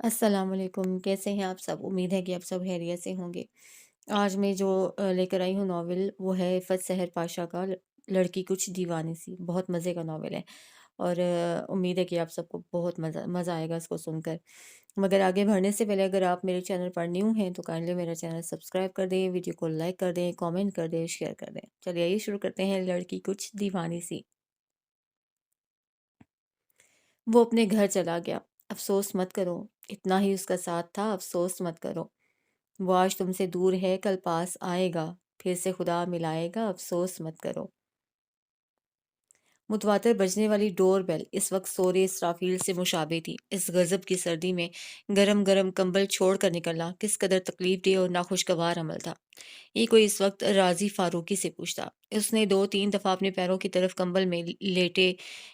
السلام علیکم، کیسے ہیں آپ سب؟ امید ہے کہ آپ سب خیریت سے ہوں گے۔ آج میں جو لے کر آئی ہوں ناول وہ ہے عفت سحر پاشا کا لڑکی کچھ دیوانی سی۔ بہت مزے کا ناول ہے اور امید ہے کہ آپ سب کو بہت مزہ مزہ آئے گا اس کو سن کر۔ مگر آگے بڑھنے سے پہلے اگر آپ میرے چینل پر نیو ہیں تو کائنڈلی میرا چینل سبسکرائب کر دیں، ویڈیو کو لائک کر دیں، کامنٹ کر دیں، شیئر کر دیں۔ چلیے آئیے شروع کرتے ہیں لڑکی کچھ دیوانی سی۔ وہ اپنے گھر چلا گیا۔ افسوس مت کرو، اتنا ہی اس کا ساتھ تھا، افسوس مت کرو۔ وہ آج تم سے دور ہے، کل پاس آئے گا، پھر سے خدا ملائے گا، افسوس مت کرو۔ متواتر بجنے والی ڈور بیل اس وقت سورہ اسرافیل سے مشابہ تھی۔ اس غضب کی سردی میں گرم گرم کمبل چھوڑ کر نکلنا کس قدر تکلیف دہ اور ناخوشگوار عمل تھا، یہ کوئی اس وقت راضی فاروقی سے پوچھتا۔ اس نے دو تین دفعہ اپنے پیروں کی طرف کمبل میں لیٹے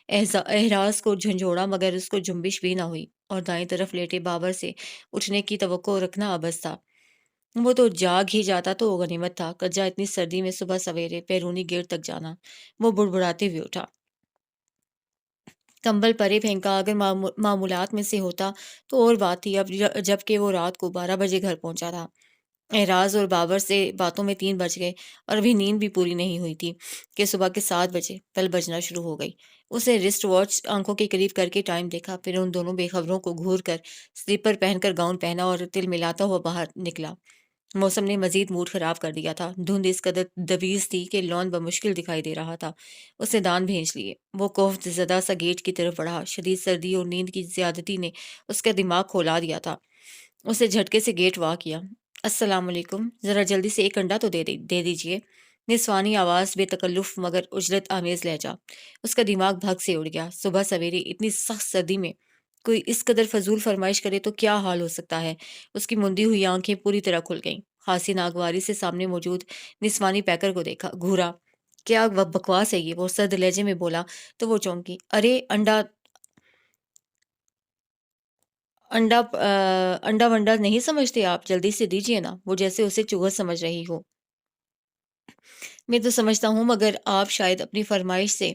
احراز کو جھنجھوڑا مگر اس کو جنبش بھی نہ ہوئی، اور دائیں طرف لیٹے بابر سے اٹھنے کی توقع رکھنا عبث تھا۔ وہ تو جاگ ہی جاتا تو غنیمت تھا، کجا اتنی سردی میں صبح سویرے بیرونی گیٹ تک جانا۔ وہ بڑبڑاتے ہوئے اٹھا، کمبل پرے پھینکا۔ اگر معمولات میں سے ہوتا تو اور بات تھی، اب جب کہ وہ رات کو 12 بجے گھر پہنچا تھا۔ اعراز اور بابر سے باتوں میں 3 بج گئے اور ابھی نیند بھی پوری نہیں ہوئی تھی کہ صبح کے 7 بجے بیل بجنا شروع ہو گئی۔ اسے رسٹ واچ آنکھوں کے قریب کر کے ٹائم دیکھا، پھر ان دونوں بے خبروں کو گھور کر سلیپر پہن کر گاؤن پہنا اور تل ملاتا ہوا باہر نکلا۔ موسم نے مزید موڈ خراب کر دیا تھا، دھند اس قدر دبیز تھی کہ لان بمشکل دکھائی دے رہا تھا۔ اس نے دان بھینج لیے، وہ کوفت زدہ سا گیٹ کی طرف بڑھا۔ شدید سردی اور نیند کی زیادتی نے اس کا دماغ کھولا دیا تھا۔ اسے جھٹکے سے گیٹ وا کیا۔ السلام علیکم، ذرا جلدی سے ایک انڈا تو دے دیجئے۔ نسوانی آواز، بے تکلف مگر اجرت آمیز لہجہ۔ اس کا دماغ بھگ سے اڑ گیا۔ صبح سویرے اتنی سخت سردی میں کوئی اس قدر فضول فرمائش کرے تو کیا حال ہو سکتا ہے؟ اس کی مندی ہوئی آنکھیں پوری طرح کھل گئیں۔ خاصی ناگواری سے سامنے موجود نسوانی پیکر کو دیکھا، گھورا۔ کیا بکواس ہے یہ؟ وہ سرد لہجے میں بولا تو وہ چونکی۔ ارے انڈا انڈا انڈا ونڈا نہیں سمجھتے آپ؟ جلدی سے دیجیے نا۔ وہ جیسے اسے چوہا سمجھ رہی ہو۔ میں تو سمجھتا ہوں مگر آپ شاید اپنی فرمائش سے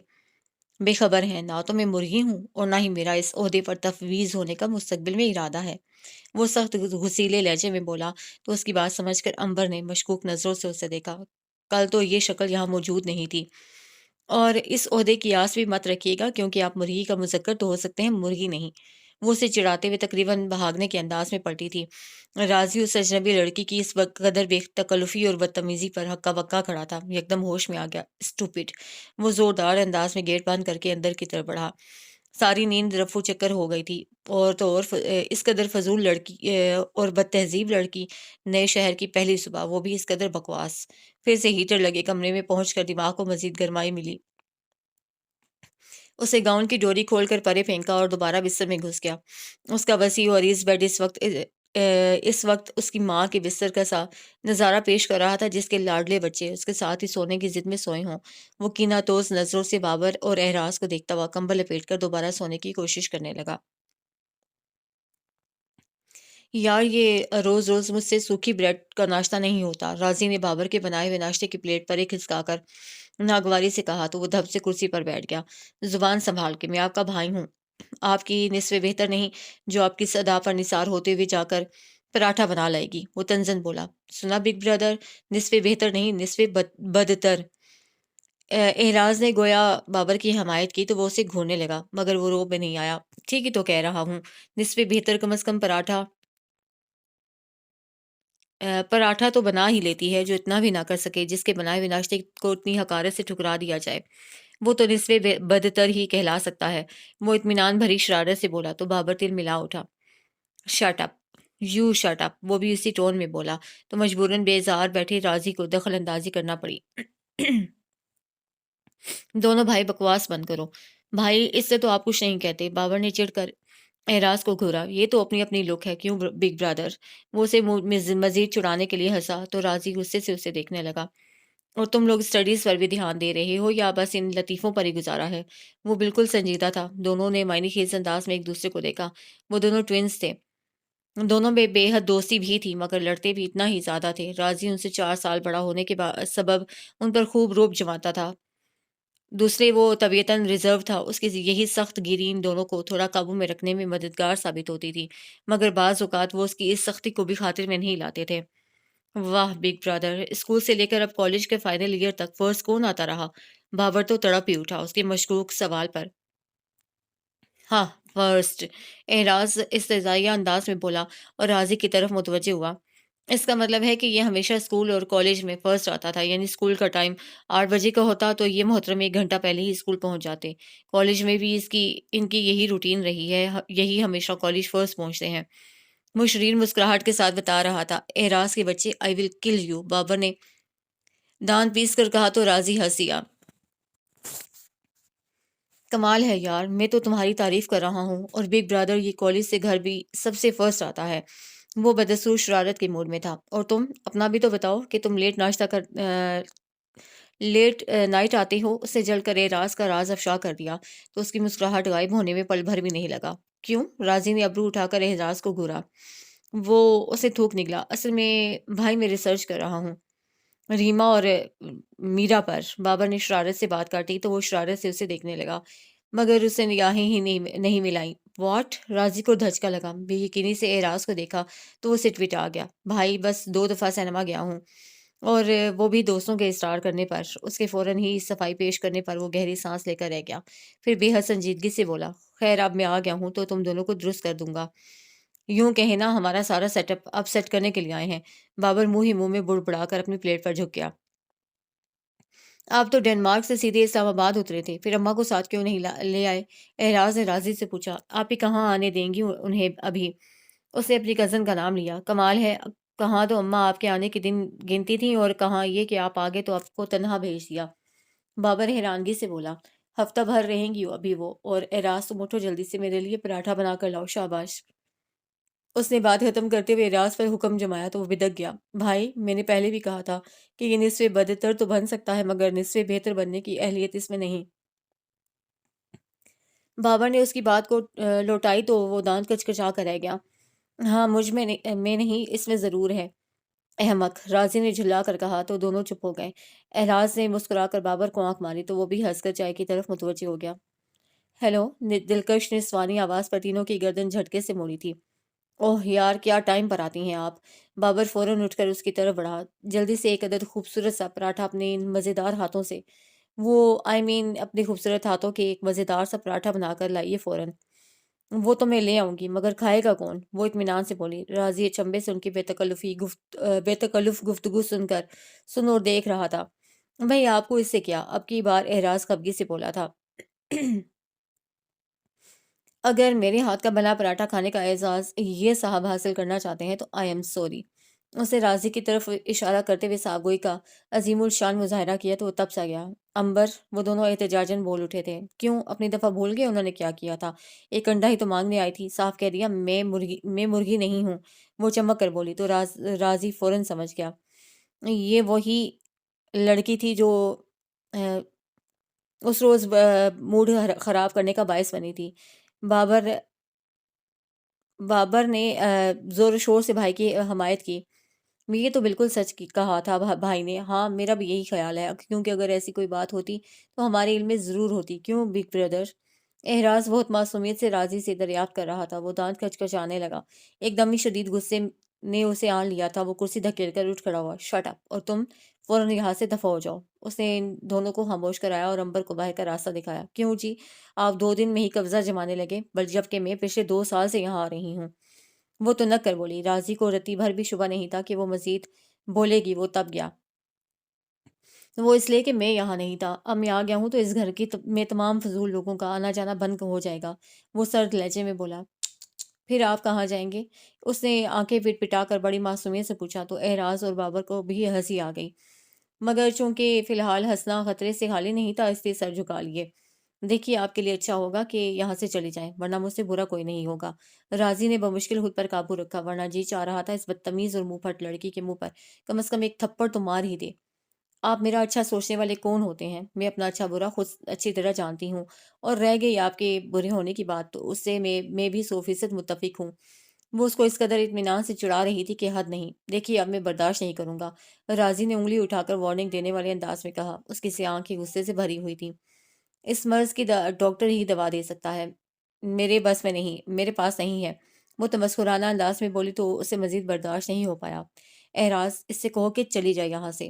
بے خبر ہیں، نہ تو میں مرغی ہوں اور نہ ہی میرا اس عہدے پر تفویض ہونے کا مستقبل میں ارادہ ہے۔ وہ سخت غصیلے لہجے میں بولا تو اس کی بات سمجھ کر امبر نے مشکوک نظروں سے اسے دیکھا۔ کل تو یہ شکل یہاں موجود نہیں تھی، اور اس عہدے کی آس بھی مت رکھیے گا کیونکہ آپ مرغی کا مذکر تو ہو سکتے ہیں، مرغی نہیں۔ وہ اسے چڑھاتے ہوئے تقریباً بھاگنے کے انداز میں پلٹی تھی۔ راضی اس اجنبی لڑکی کی اس وقت قدر بے تکلفی اور بدتمیزی پر ہکا بکا کھڑا تھا، یکدم ہوش میں آ گیا۔ اسٹوپڈ! وہ زوردار انداز میں گیٹ بند کر کے اندر کی طرف بڑھا۔ ساری نیند رفو چکر ہو گئی تھی، اور تو اور اس قدر فضول لڑکی اور بد تہذیب لڑکی، نئے شہر کی پہلی صبح، وہ بھی اس قدر بکواس۔ پھر سے ہیٹر لگے کمرے میں پہنچ کر دماغ کو مزید گرمائی ملی۔ اسے گاؤن کی ڈوری کھول کر پرے پھینکا اور دوبارہ بستر میں گھس گیا۔ اس کا وسیع و عریض بیڈ اس وقت اس کی ماں کے بستر کا سا نظارہ پیش کر رہا تھا جس کے لاڈلے بچے اس کے ساتھ ہی سونے کی ضد میں سوئے ہوں۔ وہ کینہ توز نظروں سے بابر اور احراز کو دیکھتا ہوا کمبل لپیٹ کر دوبارہ سونے کی کوشش کرنے لگا۔ یار یہ روز روز مجھ سے سوکھی بریڈ کا ناشتہ نہیں ہوتا، راضی نے بابر کے بنائے ہوئے ناشتے کی پلیٹ پر ایک کھسکا کر ناگواری سے کہا تو وہ دھب سے کرسی پر بیٹھ گیا۔ زبان سنبھال کے، میں آپ کا بھائی ہوں، آپ کی نصف بہتر نہیں جو آپ کی صدا پر نثار ہوتے ہوئے جا کر پراٹھا بنا لائے گی۔ وہ تنزن بولا، سنا بگ بردر، نصف بہتر نہیں، نصف بدتر۔ احراز نے گویا بابر کی حمایت کی تو وہ اسے گھورنے لگا مگر وہ رو میں نہیں آیا۔ ٹھیک ہی تو کہہ رہا ہوں، نصف بہتر کم از کم پراٹھا تو بنا ہی لیتی ہے جو اتنا بھی نہ کر سکے جس کے بنائے ہوئے ناشتے کو اتنی حقارت سے ٹھکرا دیا جائے۔ وہ تو نصف بدتر ہی کہلا سکتا ہے۔ وہ اطمینان بھری شرارت سے بولا تو بابر تل ملا اٹھا۔ Shut up, you shut up! وہ بھی اسی ٹون میں بولا تو مجبوراً بیزار بیٹھے راضی کو دخل اندازی کرنا پڑی۔ دونوں بھائی بکواس بند کرو۔ بھائی اس سے تو آپ کچھ نہیں کہتے، بابر نے چڑھ کر اعراز کو گھورا۔ یہ تو اپنی اپنی لک ہے، کیوں بگ برادر؟ وہ اسے مزید چڑانے کے لیے ہنسا تو راضی غصے سے اسے دیکھنے لگا۔ اور تم لوگ اسٹڈیز پر بھی دھیان دے رہے ہو یا بس ان لطیفوں پر ہی گزارا ہے؟ وہ بالکل سنجیدہ تھا۔ دونوں نے معنی خیز انداز میں ایک دوسرے کو دیکھا۔ وہ دونوں ٹوئنس تھے، دونوں میں بے حد دوستی بھی تھی مگر لڑتے بھی اتنا ہی زیادہ تھے۔ راضی ان سے 4 سال بڑا ہونے کے سبب ان پر خوب رعب جماتا تھا، دوسرے وہ طبیعتاً ریزرو تھا، اس کی یہی سخت گیری ان دونوں کو تھوڑا قابو میں رکھنے میں مددگار ثابت ہوتی تھی، مگر بعض اوقات وہ اس کی اس سختی کو بھی خاطر میں نہیں لاتے تھے۔ واہ بگ برادر، اسکول سے لے کر اب کالج کے فائنل ایئر تک فرسٹ کون آتا رہا؟ بابر تو تڑپ ہی اٹھا اس کے مشکوک سوال پر۔ ہاں، فرسٹ، اعراز استہزائیہ انداز میں بولا اور راضی کی طرف متوجہ ہوا۔ اس کا مطلب ہے کہ یہ ہمیشہ اسکول اور کالج میں فرسٹ آتا تھا، یعنی اسکول کا ٹائم 8 بجے کا ہوتا تو یہ محترم 1 گھنٹہ پہلے ہی اسکول پہنچ جاتے۔ کالج میں بھی ان کی یہی روٹین رہی ہے، یہی ہمیشہ کالج فرسٹ پہنچتے ہیں۔ مشرین مسکراہٹ کے ساتھ بتا رہا تھا، اعراز کے بچے، آئی ول کل یو، بابر نے دانت پیس کر کہا تو راضی ہنس دیا۔ کمال ہے یار، میں تو تمہاری تعریف کر رہا ہوں، اور بگ برادر یہ کالج سے گھر بھی سب سے فرسٹ آتا ہے۔ وہ بدسور شرارت کے موڈ میں تھا۔ اور تم اپنا بھی تو بتاؤ کہ تم لیٹ نائٹ آتے ہو، اس سے جل کر راز کا راز افشا کر دیا تو اس کی مسکراہٹ غائب ہونے میں پل بھر بھی نہیں لگا۔ کیوں؟ راضی نے ابرو اٹھا کر اعراز کو گھورا۔ وہ اسے تھوک نکلا، اصل میں بھائی میں ریسرچ کر رہا ہوں ریما اور میرا پر۔ بابر نے شرارت سے بات کاٹی تو وہ شرارت سے اسے دیکھنے لگا، مگر اسے نگاہیں ہی نہیں ملائیں۔ واٹ؟ راضی کو دھچکا لگا، بے یقینی سے اعراز کو دیکھا تو وہ سٹوٹ آ گیا۔ بھائی بس 2 دفعہ سینما گیا ہوں، اور وہ بھی دوستوں کے اصرار کرنے پر۔ اس کے فوراً ہی صفائی پیش کرنے پر وہ گہری سانس لے کر رہ گیا، پھر بے حد سنجیدگی سے بولا، خیر اب میں آ گیا ہوں تو تم دونوں کو درست کر دوں گا۔ یوں کہنا ہمارا سارا سیٹ اپ اب سیٹ کرنے کے لیے آئے ہیں۔ بابر منہ ہی منہ میں بڑبڑا کر اپنی پلیٹ پر جھک گیا۔ آپ تو ڈنمارک سے سیدھے اسلام آباد اترے تھے، پھر اماں کو ساتھ کیوں نہیں لے آئے؟ اعراز نے راضی سے پوچھا۔ آپ ہی کہاں آنے دیں گی انہیں ابھی؟ اس نے اپنی کزن کا نام لیا۔ کمال ہے، کہاں تو اماں آپ کے آنے کے دن گنتی تھیں، اور کہاں یہ کہ آپ آگے تو آپ کو تنہا بھیج دیا۔ بابر حیرانگی سے بولا، ہفتہ بھر رہیں گی ابھی وہ، اور اعراز تم اٹھو جلدی سے، میرے لیے پراٹھا بنا کر لاؤ۔ شاباش۔ اس نے بات ختم کرتے ہوئے راز پر حکم جمایا تو وہ بدک گیا۔ بھائی، میں نے پہلے بھی کہا تھا کہ یہ نصف بدتر تو بن سکتا ہے، مگر نصف بہتر بننے کی اہلیت اس میں نہیں۔ بابر نے اس کی بات کو لوٹائی تو وہ دانت کچکچا کر رہ گیا۔ ہاں، مجھ میں نہیں، اس میں ضرور ہے۔ احمق، راضی نے جھلا کر کہا تو دونوں چپ ہو گئے۔ اعراز نے مسکرا کر بابر کو آنکھ ماری تو وہ بھی ہنس کر چائے کی طرف متوجہ ہو گیا۔ ہیلو، دلکش نسوانی آواز پر تینوں کی گردن جھٹکے سے موڑی تھی۔ اوہ یار، کیا ٹائم پر آتی ہیں آپ؟ بابر فوراً اٹھ کر اس کی طرف بڑھا۔ جلدی سے ایک عدد خوبصورت سا پراٹھا اپنے ان مزیدار ہاتھوں سے، اپنے خوبصورت ہاتھوں کے ایک مزیدار سا پراٹھا بنا کر لائیے فوراً۔ وہ تو میں لے آؤں گی، مگر کھائے گا کون؟ وہ اطمینان سے بولی۔ راضی اچنبے سے ان کی بے تکلف گفتگو سن اور دیکھ رہا تھا۔ بھئی آپ کو اس سے کیا؟ اب کی بار اعراز خفگی سے بولا تھا۔ اگر میرے ہاتھ کا بنا پراٹھا کھانے کا اعزاز یہ صاحب حاصل کرنا چاہتے ہیں تو آئی ایم سوری۔ اسے راضی کی طرف اشارہ کرتے ہوئے صاحب کا عظیم الشان مظاہرہ کیا تو وہ تب سا گیا۔ امبر، وہ دونوں احتجاجاً بول اٹھے تھے، کیوں اپنی دفعہ بھول گئے انہوں نے کیا کیا تھا؟ ایک انڈا ہی تو مانگنے آئی تھی، صاف کہہ دیا میں مرغی نہیں ہوں۔ وہ چمک کر بولی تو راضی فوراً سمجھ گیا، یہ وہی لڑکی تھی جو آ، اس روز موڈ خراب کرنے کا باعث بنی تھی۔ بابر بابر نے زور و شور سے بھائی کی حمایت کی۔ یہ تو بالکل سچ کہا تھا بھائی نے، ہاں میرا بھی یہی خیال ہے، کیونکہ اگر ایسی کوئی بات ہوتی تو ہمارے علم میں ضرور ہوتی، کیوں بگ بردر؟ احراز بہت معصومیت سے راضی سے دریافت کر رہا تھا۔ وہ دانت کچکچانے لگا، ایک دم ہی شدید غصے نے اسے آن لیا تھا۔ وہ کرسی دھکیل کر اٹھ کھڑا ہوا۔ شٹ اپ، اور تم فوراً یہاں سے دفع ہو جاؤ۔ اس نے ان دونوں کو خاموش کرایا اور امبر کو باہر کا راستہ دکھایا۔ کیوں جی، آپ 2 دن میں ہی قبضہ جمانے لگے، جبکہ میں پچھلے 2 سال سے یہاں آ رہی ہوں۔ وہ تو نک کر بولی۔ راضی کو رتی بھر بھی شبہ نہیں تھا کہ وہ مزید بولے گی۔ وہ تب گیا، وہ اس لیے کہ میں یہاں نہیں تھا، اب میں آ گیا ہوں تو اس گھر میں تمام فضول لوگوں کا آنا جانا بند ہو جائے گا۔ وہ سرد لہجے میں بولا۔ پھر آپ کہاں جائیں گے؟ اس نے آنکھیں پٹ پٹا کر بڑی معصومیت سے پوچھا تو اعراز اور بابر کو بھی ہنسی آ گئی، مگر چونکہ فی الحال ہنسنا خطرے سے خالی نہیں تھا، اس لیے سر جھکا لیے۔ دیکھیے، آپ کے لیے اچھا ہوگا کہ یہاں سے چلی جائیں، ورنہ مجھ سے برا کوئی نہیں ہوگا۔ راضی نے بمشکل خود پر قابو رکھا، ورنہ جی چاہ رہا تھا اس بدتمیز اور منہ پھٹ لڑکی کے منہ پر کم از کم ایک تھپڑ تو مار ہی دے۔ آپ میرا اچھا سوچنے والے کون ہوتے ہیں؟ میں اپنا اچھا برا خود اچھی طرح جانتی ہوں، اور رہ گئی آپ کے برے ہونے کی بات تو اس سے میں بھی 100% متفق ہوں۔ وہ اس کو اس قدر اطمینان سے چڑھا رہی تھی کہ حد نہیں۔ دیکھیے اب میں برداشت نہیں کروں گا، راضی نے انگلی اٹھا کر وارننگ دینے والے انداز میں کہا۔ اس کی سیاہ آنکھیں غصے سے بھری ہوئی تھیں۔ اس مرض کی ڈاکٹر ہی دوا دے سکتا ہے، میرے بس میں نہیں، میرے پاس نہیں ہے۔ وہ تمسخرانہ انداز میں بولی تو اسے مزید برداشت نہیں ہو پایا۔ احراز، اس سے کہو کہ چلی جائے یہاں سے۔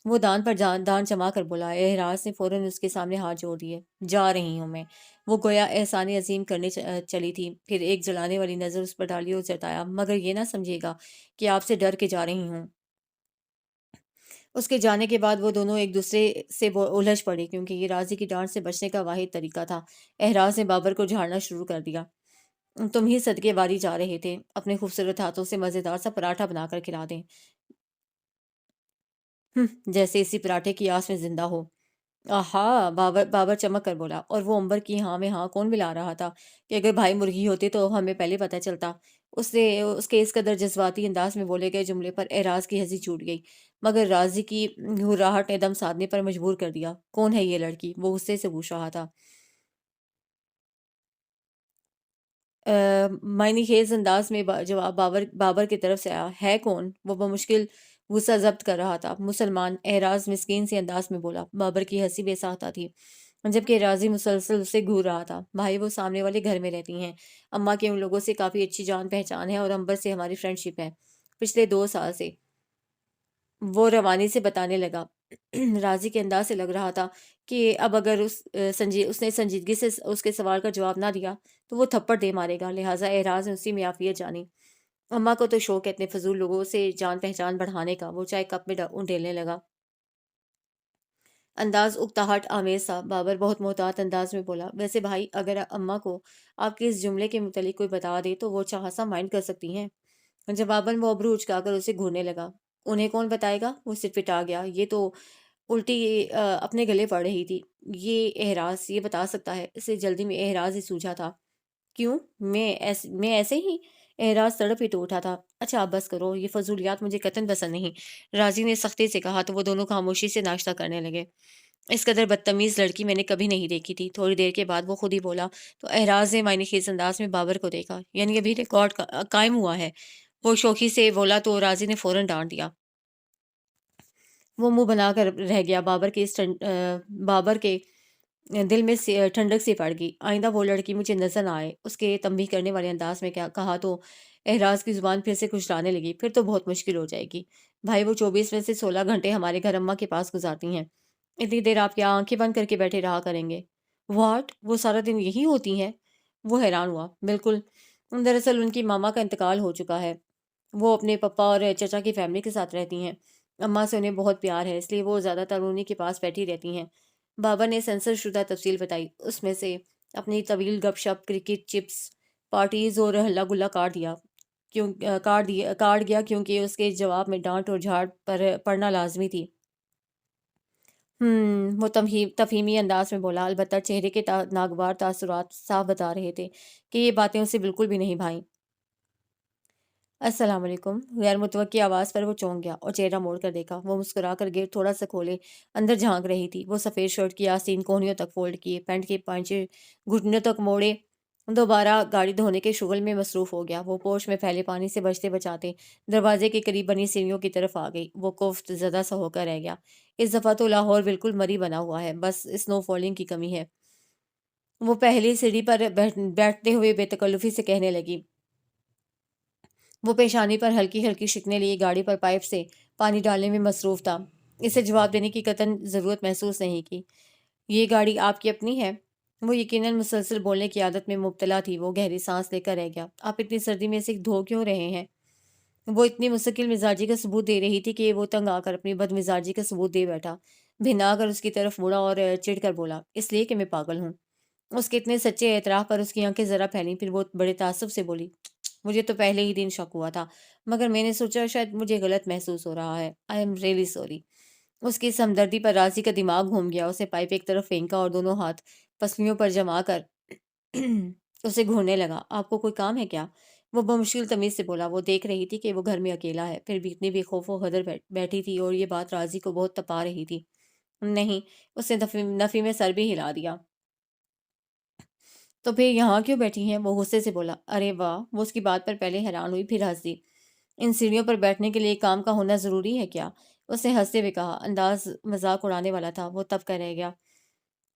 وہ دان پر دان جما کر بولا۔ احراز نے فوراً اس کے سامنے ہاتھ جوڑ دیے۔ جا رہی ہوں میں۔ وہ گویا احسان عظیم کرنے چلی تھی، پھر ایک جلانے والی نظر اس پر ڈالی اور جتایا، مگر یہ نہ سمجھے گا کہ آپ سے ڈر کے جا رہی ہوں۔ اس کے جانے کے بعد وہ دونوں ایک دوسرے سے الجھ پڑے، کیونکہ یہ راضی کی ڈانٹ سے بچنے کا واحد طریقہ تھا۔ احراز نے بابر کو جھاڑنا شروع کر دیا۔ تم ہی صدقے واری جا رہے تھے، اپنے خوبصورت ہاتھوں سے مزیدار سا پراٹھا بنا کر کھلا دیں۔ جیسے اسی پراٹھے کی آس میں زندہ ہو۔ آہا، بابر چمک کر بولا، اور وہ عنبر کی ہاں میں ہاں کون ملا رہا تھا کہ اگر بھائی مرغی ہوتے تو ہمیں پہلے پتہ چلتا۔ اس کے اس قدر جذباتی انداز میں بولے گئے جملے پر اعراض کی ہنسی چھوٹ گئی، مگر راضی کی ہراہٹ نے دم سادھنے پر مجبور کر دیا۔ کون ہے یہ لڑکی؟ وہ غصے سے پوچھ رہا تھا۔ معنی خیز انداز میں جواب بابر کی طرف سے آیا۔ ہے کون؟ وہ بمشکل غصہ ضبط کر رہا تھا۔ مسلمان، اعراض مسکین سے انداز میں بولا۔ بابر کی ہنسی بے ساختہ تھی، جبکہ راضی مسلسل اسے گھور رہا تھا۔ بھائی، وہ سامنے والے گھر میں رہتی ہیں، اماں کے ان لوگوں سے کافی اچھی جان پہچان ہے، اور امبر سے ہماری فرینڈ شپ ہے پچھلے 2 سال سے۔ وہ روانی سے بتانے لگا۔ راضی کے انداز سے لگ رہا تھا کہ اب اگر اس نے سنجیدگی سے اس کے سوال کا جواب نہ دیا تو وہ تھپڑ دے مارے گا، لہٰذا اعراض نے اسی میں عافیت جانی۔ اماں کو تو شوق ہے اتنے فضول لوگوں سے جان پہچان بڑھانے کا۔ وہ چائے کپ میں ڈھیلنے لگا، انداز اکتاہٹ آمیز تھا۔ بابر بہت محتاط انداز میں بولا، ویسے بھائی، اگر اماں کو آپ کے اس جملے کے متعلق کوئی بتا دے تو وہ اچھا خاصا مائنڈ کر سکتی ہیں۔ جواباً وہ ابرو اچکا کر اسے گھورنے لگا۔ انہیں کون بتائے گا؟ وہ صرف پٹا گیا۔ یہ تو الٹی اپنے گلے پڑ رہی تھی۔ یہ احراز یہ بتا سکتا ہے۔ اسے جلدی میں احراز ہی سوجھا تھا۔ کیوں؟ میں ایسے ہی؟ احراز تڑپ ہی تو اٹھا تھا۔ اچھا اب بس کرو، یہ فضولیات مجھے قطعاً پسند نہیں، راضی نے سختی سے کہا، تو وہ دونوں خاموشی سے ناشتہ کرنے لگے۔ اس قدر بدتمیز لڑکی میں نے کبھی نہیں دیکھی تھی۔ تھوڑی دیر کے بعد وہ خود ہی بولا، تو احراز نے معنی خیز انداز میں بابر کو دیکھا، یعنی ابھی ریکارڈ قائم ہوا ہے۔ وہ شوخی سے بولا تو راضی نے فوراً ڈانٹ دیا۔ وہ منہ بنا کر رہ گیا۔ بابر کے دل میں ٹھنڈک سی پڑ گئی۔ آئندہ وہ لڑکی مجھے نظر نہ آئے، اس کے تنبیہ کرنے والے انداز میں کیا کہا تو احراز کی زبان پھر سے کھچلانے لگی۔ پھر تو بہت مشکل ہو جائے گی بھائی، وہ 24 میں سے 16 گھنٹے ہمارے گھر اماں کے پاس گزارتی ہیں، اتنی دیر آپ کیا آنکھیں بند کر کے بیٹھے رہا کریں گے؟ واٹ؟ وہ سارا دن یہی ہوتی ہیں؟ وہ حیران ہوا۔ بالکل، دراصل ان کی ماما کا انتقال ہو چکا ہے، وہ اپنے پپا اور چچا کی فیملی کے ساتھ رہتی ہیں۔ اماں سے انہیں بہت پیار ہے، اس لیے وہ زیادہ تر انہیں کے پاس بیٹھی رہتی ہیں۔ بابا نے سینسر شدہ تفصیل بتائی، اس میں سے اپنی طویل گپ شپ، کرکٹ، چپس، پارٹیز اور ہلا گلا کاٹ گیا کیونکہ اس کے جواب میں ڈانٹ اور جھاڑ پر پڑنا لازمی تھی۔ وہ تفہیمی انداز میں بولا، البتہ چہرے کے ناگوار تاثرات صاف بتا رہے تھے کہ یہ باتیں اسے بالکل بھی نہیں بھائیں۔ السلام علیکم۔ غیر متوقع آواز پر وہ چونک گیا اور چہرہ موڑ کر دیکھا۔ وہ مسکرا کر گیٹ تھوڑا سا کھولے اندر جھانک رہی تھی۔ وہ سفید شرٹ کی آستین کوہنیوں تک فولڈ کیے، پینٹ کے پائچے گھٹنوں تک موڑے، دوبارہ گاڑی دھونے کے شغل میں مصروف ہو گیا۔ وہ پوش میں پھیلے پانی سے بچتے بچاتے دروازے کے قریب بنی سیڑھیوں کی طرف آ گئی۔ وہ کوفت زدہ سا ہو کر رہ گیا۔ اس دفعہ تو لاہور بالکل مری بنا ہوا ہے، بس سنو فالنگ کی کمی ہے۔ وہ پہلی سیڑھی پر بیٹھتے ہوئے بے تکلفی سے کہنے لگی۔ وہ پیشانی پر ہلکی ہلکی شکنے لیے گاڑی پر پائپ سے پانی ڈالنے میں مصروف تھا۔ اسے جواب دینے کی قطعاً ضرورت محسوس نہیں کی۔ یہ گاڑی آپ کی اپنی ہے؟ وہ یقیناً مسلسل بولنے کی عادت میں مبتلا تھی۔ وہ گہری سانس لے کر رہ گیا۔ آپ اتنی سردی میں اسے دھو کیوں رہے ہیں؟ وہ اتنی مستقل مزاجی کا ثبوت دے رہی تھی کہ وہ تنگ آ کر اپنی بد مزاجی کا ثبوت دے بیٹھا۔ بھنا کر اس کی طرف مڑا اور چڑھ کر بولا، اس لیے کہ میں پاگل ہوں۔ اس کے اتنے سچے اعتراف پر اس کی آنکھیں ذرا پھیلیں، پھر وہ بڑے تعصب سے بولی، مجھے تو پہلے ہی دن شک ہوا تھا، مگر میں نے سوچا شاید مجھے غلط محسوس ہو رہا ہے۔ I am really sorry. اس کی اس ہمدردی پر راضی کا دماغ گھوم گیا۔ اسے پائپ ایک طرف پھینکا اور دونوں ہاتھ پسلیوں پر جما کر اسے گھورنے لگا۔ آپ کو کوئی کام ہے کیا؟ وہ بمشکل تمیز سے بولا۔ وہ دیکھ رہی تھی کہ وہ گھر میں اکیلا ہے، پھر بھی اتنی بے خوف و خدر بیٹھی تھی، اور یہ بات راضی کو بہت تپا رہی تھی۔ نہیں، اس نے نفی میں سر بھی ہلا دیا۔ تو پھر یہاں کیوں بیٹھی ہیں؟ وہ غصے سے بولا۔ ارے واہ! وہ اس کی بات پر پہلے حیران ہوئی، پھر ہنس دی۔ ان سیڑھیوں پر بیٹھنے کے لیے ایک کام کا ہونا ضروری ہے کیا؟ اس نے ہنستے ہوئے کہا۔ انداز مذاق اڑانے والا تھا۔ وہ تب کر رہ گیا۔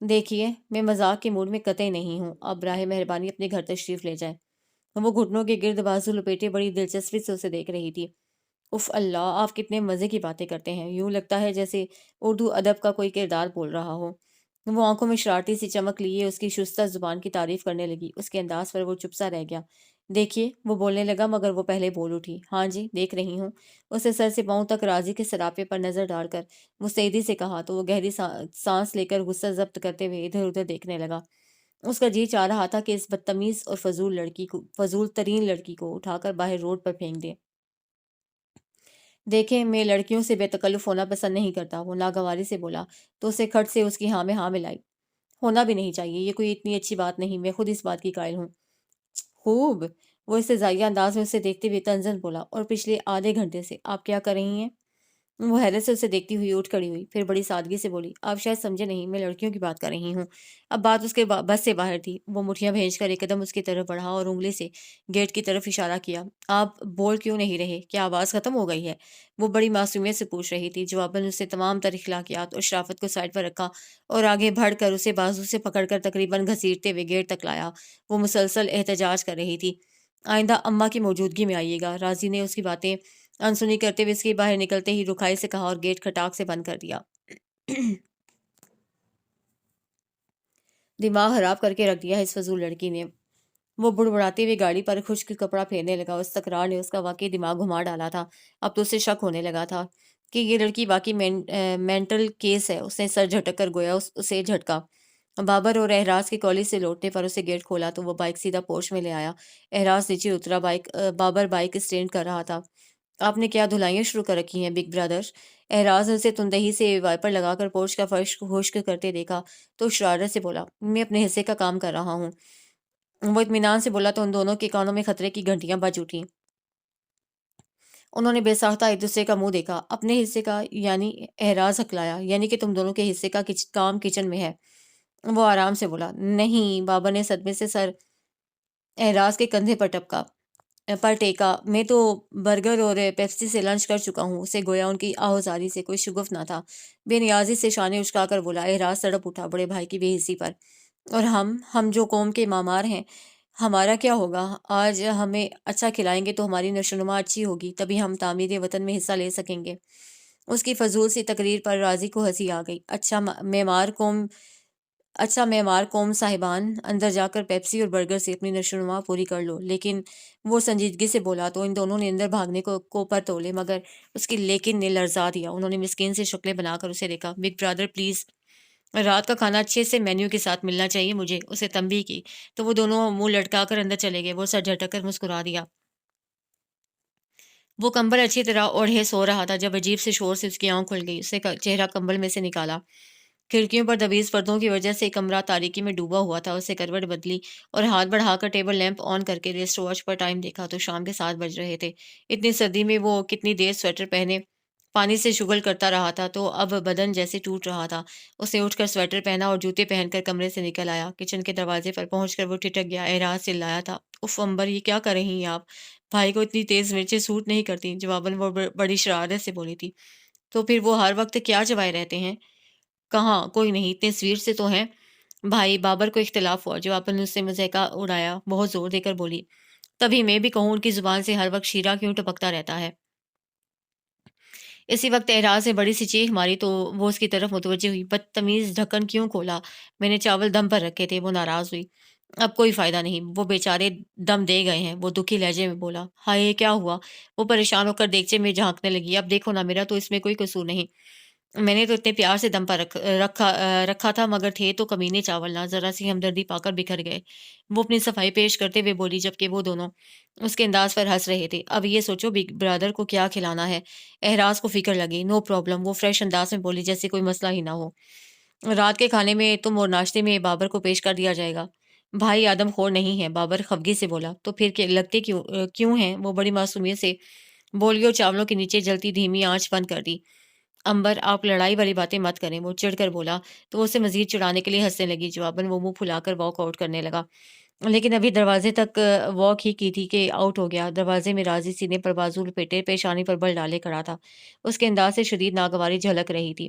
دیکھیے میں مذاق کے موڈ میں قطعی نہیں ہوں، آپ براہ مہربانی اپنے گھر تشریف لے جائیں۔ وہ گھٹنوں کے گرد بازو لپیٹے بڑی دلچسپی سے اسے دیکھ رہی تھی۔ اف اللہ، آپ کتنے مزے کی باتیں کرتے ہیں، یوں لگتا ہے جیسے اردو ادب کا کوئی کردار بول رہا ہو۔ وہ آنکھوں میں شرارتی سی چمک لیے اس کی شستہ زبان کی تعریف کرنے لگی۔ اس کے انداز پر وہ چپ سا رہ گیا۔ دیکھیے، وہ بولنے لگا مگر وہ پہلے بول اٹھی۔ ہاں جی، دیکھ رہی ہوں۔ اسے سر سے پاؤں تک راضی کے سراپے پر نظر ڈال کر مستعدی سے کہا تو وہ گہری سانس لے کر غصہ ضبط کرتے ہوئے ادھر ادھر دیکھنے لگا۔ اس کا جی چاہ رہا تھا کہ اس بدتمیز اور فضول ترین لڑکی کو اٹھا کر باہر روڈ پر پھینک دے۔ دیکھیں، میں لڑکیوں سے بے تکلف ہونا پسند نہیں کرتا، وہ ناگواری سے بولا تو اسے کھٹ سے اس کی ہاں میں ہاں ملائی۔ ہونا بھی نہیں چاہیے، یہ کوئی اتنی اچھی بات نہیں، میں خود اس بات کی قائل ہوں۔ خوب، وہ اس سے زائیہ انداز میں اسے دیکھتے ہوئے طنزاً بولا، اور پچھلے آدھے گھنٹے سے آپ کیا کر رہی ہیں؟ وہ حیرت سے اسے دیکھتی ہوئی اٹھ کھڑی ہوئی، پھر بڑی سادگی سے بولی، آپ شاید سمجھے نہیں، میں لڑکیوں کی بات کر رہی ہوں۔ اب بات اس کے بس سے باہر تھی۔ وہ مٹھیاں بھیج کر ایک قدم اس کی طرف بڑھا اور انگلی سے گیٹ کی طرف اشارہ کیا۔ آپ بول کیوں نہیں رہے؟ کیا آواز ختم ہو گئی ہے؟ وہ بڑی معصومیت سے پوچھ رہی تھی۔ جواباً اسے تمام تر اخلاقیات اور شرافت کو سائڈ پر رکھا اور آگے بڑھ کر اسے بازو سے پکڑ کر تقریباً گھسیٹتے ہوئے گیٹ تک لایا۔ وہ مسلسل احتجاج کر رہی تھی، آئندہ اماں کی موجودگی میں آئیے گا۔ راضی نے اس کی باتیں انسنی کرتے ہوئے اس کے باہر نکلتے ہی رکھائی سے کہا اور گیٹ کھٹاک سے بند کر دیا۔ دماغ خراب کر کے رکھ دیا ہے اس فضول لڑکی نے، وہ بڑبڑاتے ہوئے گاڑی پر خشک کپڑا پھیرنے لگا۔ اس تکرار نے اس کا واقعی دماغ گھما ڈالا تھا۔ اب تو اسے شک ہونے لگا تھا کہ یہ لڑکی واقعی مینٹل کیس ہے۔ اس نے سر جھٹک کر گویا اسے جھٹکا۔ بابر اور احراز کے کالج سے لوٹنے پر اسے گیٹ کھولا تو وہ بائک سیدھا پورچ میں لے آیا۔ احراز نیچے اترا، بابر بائک اسٹینڈ کر رہا تھا۔ آپ نے کیا دھلائیاں شروع کر رکھی ہیں بگ برادر؟ احراز نے اسے تندہی سے وائپر لگا کر پورچ کا فرش خشک کرتے دیکھا تو شرارت سے بولا، میں اپنے حصے کا کام کر رہا ہوں۔ وہ اطمینان سے بولا تو ان دونوں کے کانوں میں خطرے کی گھنٹیاں بج اٹھیں۔ انہوں نے بے ساختہ ایک دوسرے کا منہ دیکھا۔ اپنے حصے کا یعنی؟ احراز ہکلایا، یعنی کہ تم دونوں کے حصے کا کام کچن میں ہے۔ وہ آرام سے بولا، نہیں۔ بابا نے صدمے سے سر احراز کے کندھے پر ٹیکا۔ میں تو برگر اور پیپسی سے لنچ کر چکا ہوں۔ اسے گویا ان کی آہوازاری سے کوئی شگفت نہ تھا۔ بے نیازی سے شانے اچکا کر بولا۔ احراز تڑپ اٹھا بڑے بھائی کی بے حسی پر۔ اور ہم جو قوم کے معمار ہیں، ہمارا کیا ہوگا؟ آج ہمیں اچھا کھلائیں گے تو ہماری نشوونما اچھی ہوگی، تبھی ہم تعمیر وطن میں حصہ لے سکیں گے۔ اس کی فضول سی تقریر پر راضی کو ہنسی آ گئی۔ اچھا معمار قوم صاحبان، اندر جا کر پیپسی اور برگر سے اپنی نشوونما پوری کر لو۔ لیکن وہ سنجیدگی سے بولا تو ان دونوں نے اندر بھاگنے کو پر تولے، مگر اس کی لیکن نے لرزا دیا۔ انہوں نے مسکین سے شکلیں بنا کر اسے دیکھا۔ بگ برادر پلیز، رات کا کھانا اچھے سے مینیو کے ساتھ ملنا چاہیے مجھے، اسے تنبیہ کی تو وہ دونوں منہ لٹکا کر اندر چلے گئے۔ وہ سر جھٹک کر مسکرا دیا۔ وہ کمبل اچھی طرح اوڑھے سو رہا تھا جب عجیب سے شور سے اس کی آنکھ کھل گئی۔ اسے چہرہ کمبل میں سے نکالا۔ کھڑکیوں پر دبیز پردوں کی وجہ سے کمرہ تاریکی میں ڈوبا ہوا تھا۔ اسے کروٹ بدلی اور ہاتھ بڑھا کر ٹیبل لیمپ آن کر کے ریسٹ واچ پر ٹائم دیکھا تو شام کے 7 بج رہے تھے۔ اتنی سردی میں وہ کتنی دیر سویٹر پہنے پانی سے شغل کرتا رہا تھا تو اب بدن جیسے ٹوٹ رہا تھا۔ اس نے اٹھ کر سویٹر پہنا اور جوتے پہن کر کمرے سے نکل آیا۔ کچن کے دروازے پر پہنچ کر وہ ٹھٹک گیا۔ احراز چلایا تھا، اف امبر، یہ کیا کر رہی ہیں آپ؟ بھائی کو اتنی تیز مرچیں سوٹ نہیں کرتی۔ جواباً وہ بڑی شرارت سے بولی تھی، تو پھر وہ ہر وقت کیا چبائے رہتے ہیں؟ کہاں، کوئی نہیں، اتنے سویٹ سے تو ہیں۔ بھائی بابر کو اختلاف ہوا۔ جواباً اس نے مذائقہ اڑایا، بہت زور دے کر بولی، تبھی میں بھی کہوں ان کی زبان سے ہر وقت شیرہ کیوں ٹپکتا رہتا ہے؟ اسی وقت احراز نے بڑی سی چیخ ماری تو وہ اس کی طرف متوجہ ہوئی۔ بدتمیز، ڈھکن کیوں کھولا؟ میں نے چاول دم پر رکھے تھے۔ وہ ناراض ہوئی۔ اب کوئی فائدہ نہیں، وہ بیچارے دم دے گئے ہیں، وہ دکھی لہجے میں بولا۔ ہائے، کیا ہوا؟ وہ پریشان ہو کر دیگچے میں جھانکنے لگی۔ اب دیکھو نا، میرا تو اس میں کوئی قصور نہیں، میں نے تو اتنے پیار سے دم پر رکھا تھا، مگر تھے تو کمینے چاول نہ، ذرا سی ہمدردی پا کر بکھر گئے۔ وہ اپنی صفائی پیش کرتے ہوئے بولی جبکہ وہ دونوں اس کے انداز پر ہنس رہے تھے۔ اب یہ سوچو بگ برادر کو کیا کھلانا ہے۔ احراز کو فکر لگی۔ نو پرابلم، وہ فریش انداز میں بولی جیسے کوئی مسئلہ ہی نہ ہو۔ رات کے کھانے میں تم اور ناشتے میں بابر کو پیش کر دیا جائے گا۔ بھائی آدم خور نہیں ہے، بابر خفگی سے بولا۔ تو پھر لگتے کیوں ہیں؟ وہ بڑی معصومیت سے بولی اور چاولوں کے نیچے جلتی دھیمی آنچ بند کر دی۔ امبر، آپ لڑائی والی باتیں مت کریں، وہ چڑھ کر بولا تو وہ اسے مزید چڑھانے کے لیے ہنسنے لگی۔ جواباً وہ منہ پھلا کر واک آؤٹ کرنے لگا، لیکن ابھی دروازے تک واک ہی کی تھی کہ آؤٹ ہو گیا۔ دروازے میں راضی سینے پر بازو لپیٹے پیشانی پر بل ڈالے کھڑا تھا۔ اس کے انداز سے شدید ناگواری جھلک رہی تھی۔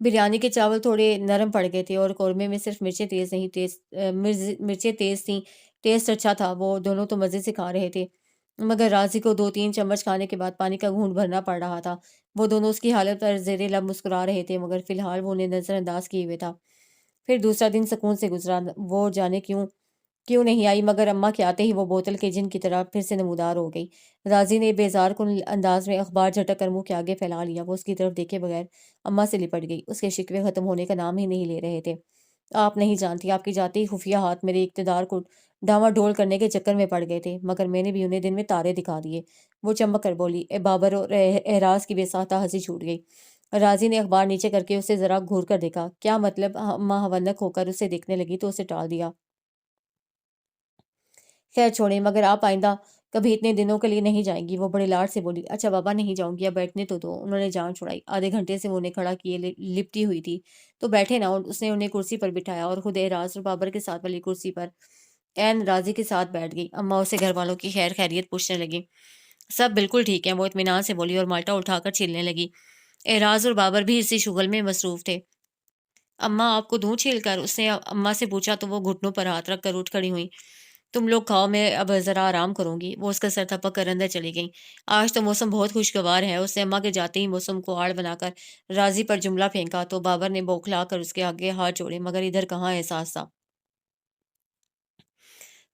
بریانی کے چاول تھوڑے نرم پڑ گئے تھے اور قورمے میں صرف مرچیں تیز نہیں مرچیں تیز تھیں، ٹیسٹ اچھا تھا، وہ دونوں تو مزے سے کھا رہے تھے، مگر راضی کو 2-3 چمچ کھانے کے بعد پانی کا گھونٹ بھرنا پڑ رہا تھا۔ وہ دونوں اس کی حالت پر زیر لب مسکرا رہے تھے، مگر فی الحال وہ انہیں نظر انداز کیے ہوئے تھا۔ پھر دوسرا دن سکون سے گزرا، وہ جانے کیوں کیوں نہیں آئی، مگر اماں کے آتے ہی وہ بوتل کے جن کی طرح پھر سے نمودار ہو گئی۔ راضی نے بیزار کن انداز میں اخبار جھٹک کر منہ کے آگے پھیلا لیا۔ وہ اس کی طرف دیکھے بغیر اماں سے لپٹ گئی، اس کے شکوے ختم ہونے کا نام ہی نہیں لے رہے تھے۔ آپ نہیں جانتی، آپ کی جاتی خفیہ ہاتھ میرے اقتدار کو ڈاما ڈول کرنے کے چکر میں پڑ گئے تھے، مگر میں نے بھی انہیں دن میں تارے دکھا دیے۔ وہ چمک کر بولی۔ بابر اور اعراز کی بے ساختہ ہنسی چھوٹ گئی۔ راضی نے اخبار نیچے کر کے اسے ذرا گھور کر دیکھا۔ کیا مطلب؟ اماں حونک ہو کر اسے دیکھنے لگی تو اسے ٹال دیا۔ خیر چھوڑیں، مگر آپ آئندہ کبھی اتنے دنوں کے لیے نہیں جائیں گی؟ وہ بڑے لاڈ سے بولی۔ اچھا بابا، نہیں جاؤں گی، اب بیٹھنے تو دو۔ انہوں نے جان چھڑائی۔ آدھے گھنٹے سے وہ انہیں کھڑا کیے لپٹی ہوئی تھی، تو بیٹھے نہ۔ اس نے انہیں کرسی پر بٹھایا اور خود اعراز اور بابر کے ساتھ والی کرسی پر عین راضی کے ساتھ بیٹھ گئی۔ اماں اسے گھر والوں کی خیر خیریت پوچھنے لگی۔ سب بالکل ٹھیک ہے، وہ اطمینان سے بولی اور مالٹا اٹھا کر چھیلنے لگی۔ اعراز اور بابر بھی اسی شغل میں مصروف تھے۔ اماں آپ کو دوں چھیل کر؟ اس نے اماں سے پوچھا تو وہ گھٹنوں پر ہاتھ رکھ کر اٹھ کھڑی ہوئی۔ تم لوگ کھاؤ، میں اب ذرا آرام کروں گی۔ وہ اس کا سر تھپک کر اندر چلی گئیں۔ آج تو موسم بہت خوشگوار ہے۔ اس نے اماں کے جاتے ہی موسم کو آڑ بنا کر راضی پر جملہ پھینکا تو بابر نے بوکھلا کر اس کے آگے ہاتھ جوڑے، مگر ادھر کہاں احساس تھا۔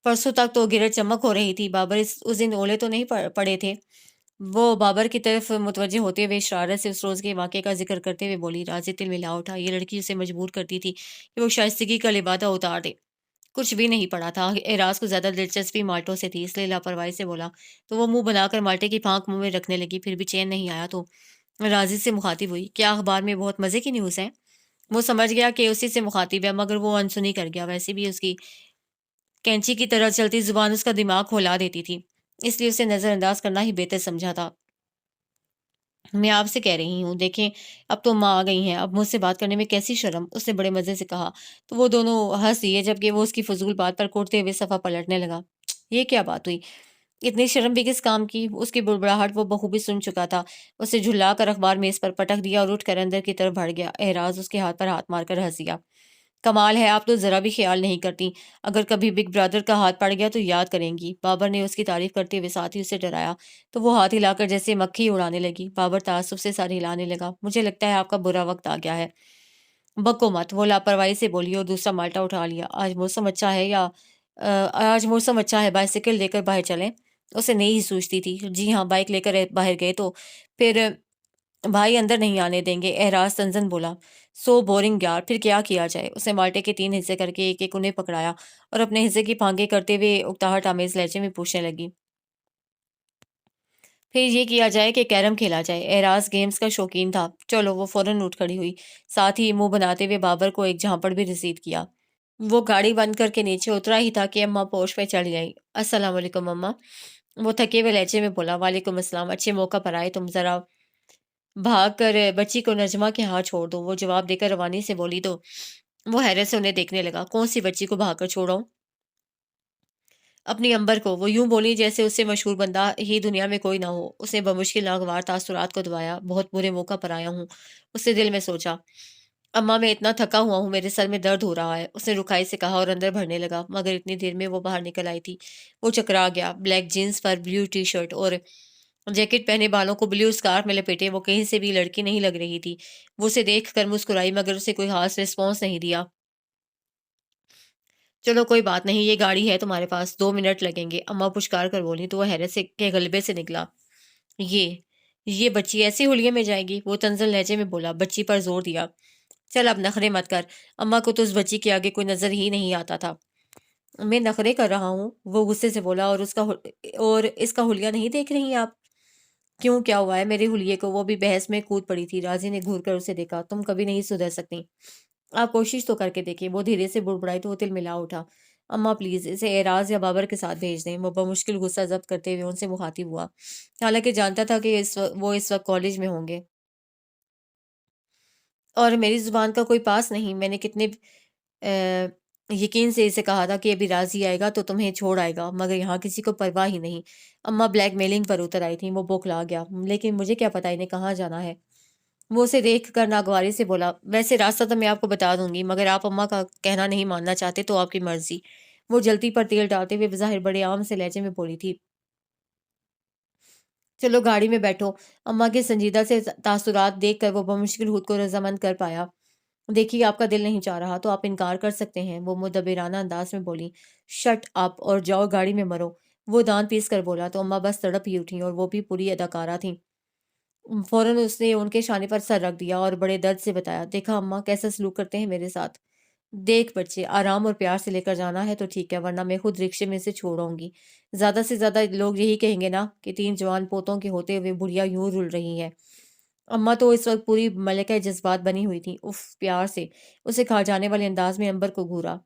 پرسوں تک تو گرج چمک ہو رہی تھی۔ بابر اس دن اولے تو نہیں پڑے تھے؟ وہ بابر کی طرف متوجہ ہوتے ہوئے شرارت سے اس روز کے واقعے کا ذکر کرتے ہوئے بولی۔ راضی تل ملا اٹھا۔ یہ لڑکی اسے مجبور کرتی تھی کہ وہ شائستگی کا لبادہ اتار دے۔ کچھ بھی نہیں پڑا تھا۔ اعراز کو زیادہ دلچسپی مالٹوں سے تھی، اس لیے لاپرواہی سے بولا تو وہ منہ بنا کر مالٹے کی پھانک منہ میں رکھنے لگی۔ پھر بھی چین نہیں آیا تو راضی سے مخاطب ہوئی۔ کیا اخبار میں بہت مزے کی نیوز ہے؟ وہ سمجھ گیا کہ اسی سے مخاطب ہے، مگر وہ انسنی کر گیا۔ ویسے بھی اس کی کینچی کی طرح چلتی زبان اس کا دماغ کھولا دیتی تھی، اس لیے اسے نظر انداز کرنا ہی بہتر سمجھا تھا۔ میں آپ سے کہہ رہی ہوں، دیکھیں اب تو ماں آ گئی ہیں، اب مجھ سے بات کرنے میں کیسی شرم؟ اس نے بڑے مزے سے کہا تو وہ دونوں ہنس دیے، جبکہ وہ اس کی فضول بات پر کوٹتے ہوئے صفحہ پلٹنے لگا۔ یہ کیا بات ہوئی؟ اتنی شرم بھی کس کام کی؟ اس کی بڑبڑاہٹ وہ بخوبی سن چکا تھا۔ اسے جھلا کر اخبار میز پر پٹک دیا اور اٹھ کر اندر کی طرف بڑھ گیا۔ اعراز اس کے ہاتھ پر ہاتھ مار کر ہنس دیا۔ کمال ہے، آپ تو ذرا بھی خیال نہیں کرتی، اگر کبھی بگ برادر کا ہاتھ پڑ گیا تو یاد کریں گی۔ بابر نے اس کی تعریف کرتے ہوئے ساتھ ہی اسے ڈرایا تو وہ ہاتھ ہلا کر جیسے مکھی اڑانے لگی۔ بابر تعصب سے سر ہلانے لگا۔ مجھے لگتا ہے آپ کا برا وقت آ گیا ہے۔ بکو مت، وہ لاپرواہی سے بولی اور دوسرا مالٹا اٹھا لیا۔ آج موسم اچھا ہے، بائسیکل لے کر باہر چلیں؟ اسے نہیں ہی سوچتی تھی۔ جی ہاں، بائک لے کر باہر گئے تو پھر بھائی اندر نہیں آنے دیں گے، اعراز تنزن بولا۔ سو بورنگ یار، پھر کیا کیا جائے؟ اس نے مالٹے کے 3 حصے کر کے ایک ایک انہیں پکڑایا اور اپنے حصے کی پھانگیں کرتے ہوئے اکتاہٹ آمیز لہجے میں پوچھنے لگی۔ پھر یہ کیا جائے کہ کیرم کھیلا جائے؟ اعراز گیمز کا شوقین تھا۔ چلو، وہ فوراً اٹھ کھڑی ہوئی، ساتھ ہی منہ بناتے ہوئے بابر کو ایک جھانپڑ بھی رسید کیا۔ وہ گاڑی بند کر کے نیچے اترا ہی تھا کہ اماں پوش پہ چڑھ گئی۔ السلام علیکم اماں، وہ تھکے ہوئے لہجے میں بولا۔ وعلیکم السلام، اچھے موقع پر آئے، تم ذرا بھاگ کر بچی کو نجمہ کے ہاتھ چھوڑ دو۔ وہ جواب دے کر روانی سے بولی تو وہ حیرت سے انہیں دیکھنے لگا۔ کون سی بچی کو بھاگ کر چھوڑاؤں؟ اپنی امبر کو، وہ یوں بولی جیسے اس سے مشہور بندہ ہی دنیا میں کوئی نہ ہو۔ اس نے بمشکل ناگوار تاثرات کو دبایا۔ بہت برے موقع پر آیا ہوں، اس نے دل میں سوچا۔ اماں، میں اتنا تھکا ہوا ہوں، میرے سر میں درد ہو رہا ہے، اس نے رکھائی سے کہا اور اندر بڑھنے لگا، مگر اتنی دیر میں وہ باہر نکل آئی تھی۔ وہ چکرا گیا۔ بلیک جینز پر بلیو ٹی شرٹ اور جیکٹ پہنے، بالوں کو بلیو اسکارف میں لپیٹے، وہ کہیں سے بھی لڑکی نہیں لگ رہی تھی۔ وہ اسے دیکھ کر مسکرائی، مگر اسے کوئی خاص رسپانس نہیں دیا۔ چلو کوئی بات نہیں، یہ گاڑی ہے تمہارے پاس، 2 منٹ لگیں گے، اماں پچکار کر بولی تو وہ حیرت سے کے غلبے سے نکلا۔ یہ بچی ایسے حلیے میں جائے گی؟ وہ تنزل لہجے میں بولا۔ بچی پر زور دیا۔ چل اب نخرے مت کر، اماں کو تو اس بچی کے آگے کوئی نظر ہی نہیں آتا تھا۔ میں نخرے کر رہا ہوں؟ وہ غصے سے بولا۔ اور اس کا حلیہ نہیں دیکھ رہی آپ؟ کیوں، کیا ہوا ہے میرے حلیے کو؟ وہ بھی بحث میں کود پڑی تھی۔ راضی نے گھور کر اسے دیکھا۔ تم کبھی نہیں سدھر سکتی، آپ کوشش تو کر کے دیکھیں۔ وہ دھیرے سے بڑبڑائی تو وہ تل ملا اٹھا۔ اماں پلیز اسے اعراز یا بابر کے ساتھ بھیج دیں۔ وہ بمشکل غصہ ضبط کرتے ہوئے ان سے مخاطب ہوا، حالانکہ جانتا تھا کہ وہ اس وقت کالج میں ہوں گے اور میری زبان کا کوئی پاس نہیں۔ میں نے کتنے یقین سے اسے کہا تھا کہ ابھی راضی آئے گا تو تمہیں چھوڑ آئے گا، مگر یہاں کسی کو پرواہ ہی نہیں۔ اماں بلیک میلنگ پر اتر آئی تھیں۔ وہ بوکھلا گیا۔ لیکن مجھے کیا پتا انہیں کہاں جانا ہے؟ وہ اسے دیکھ کر ناگواری سے بولا، ویسے راستہ تو میں آپ کو بتا دوں گی، مگر آپ اماں کا کہنا نہیں ماننا چاہتے تو آپ کی مرضی۔ وہ جلتی پر تیل ڈالتے ہوئے بظاہر بڑے عام سے لہجے میں بولی تھی، چلو گاڑی میں بیٹھو۔ اماں کے سنجیدہ سے تاثرات دیکھ کر وہ بمشکل خود کو رضامند کر پایا۔ دیکھیے آپ کا دل نہیں چاہ رہا تو آپ انکار کر سکتے ہیں، وہ مدبرانہ انداز میں بولی۔ شٹ اپ اور جاؤ گاڑی میں مرو، وہ دان پیس کر بولا تو اماں بس تڑپ ہی اٹھیں، اور وہ بھی پوری اداکارہ تھیں۔ فوراً اس نے ان کے شانے پر سر رکھ دیا اور بڑے درد سے بتایا، دیکھا اماں کیسا سلوک کرتے ہیں میرے ساتھ۔ دیکھ بچے، آرام اور پیار سے لے کر جانا ہے تو ٹھیک ہے، ورنہ میں خود رکشے میں سے چھوڑاؤں گی۔ زیادہ سے زیادہ لوگ یہی کہیں گے نا کہ 3 جوان پوتوں کے ہوتے ہوئے بڑھیا یوں رل رہی ہے۔ اماں تو اس وقت پوری ملکہ جذبات بنی ہوئی تھی۔ اف، پیار سے اسے کھا جانے والے انداز میں امبر کو گھورا۔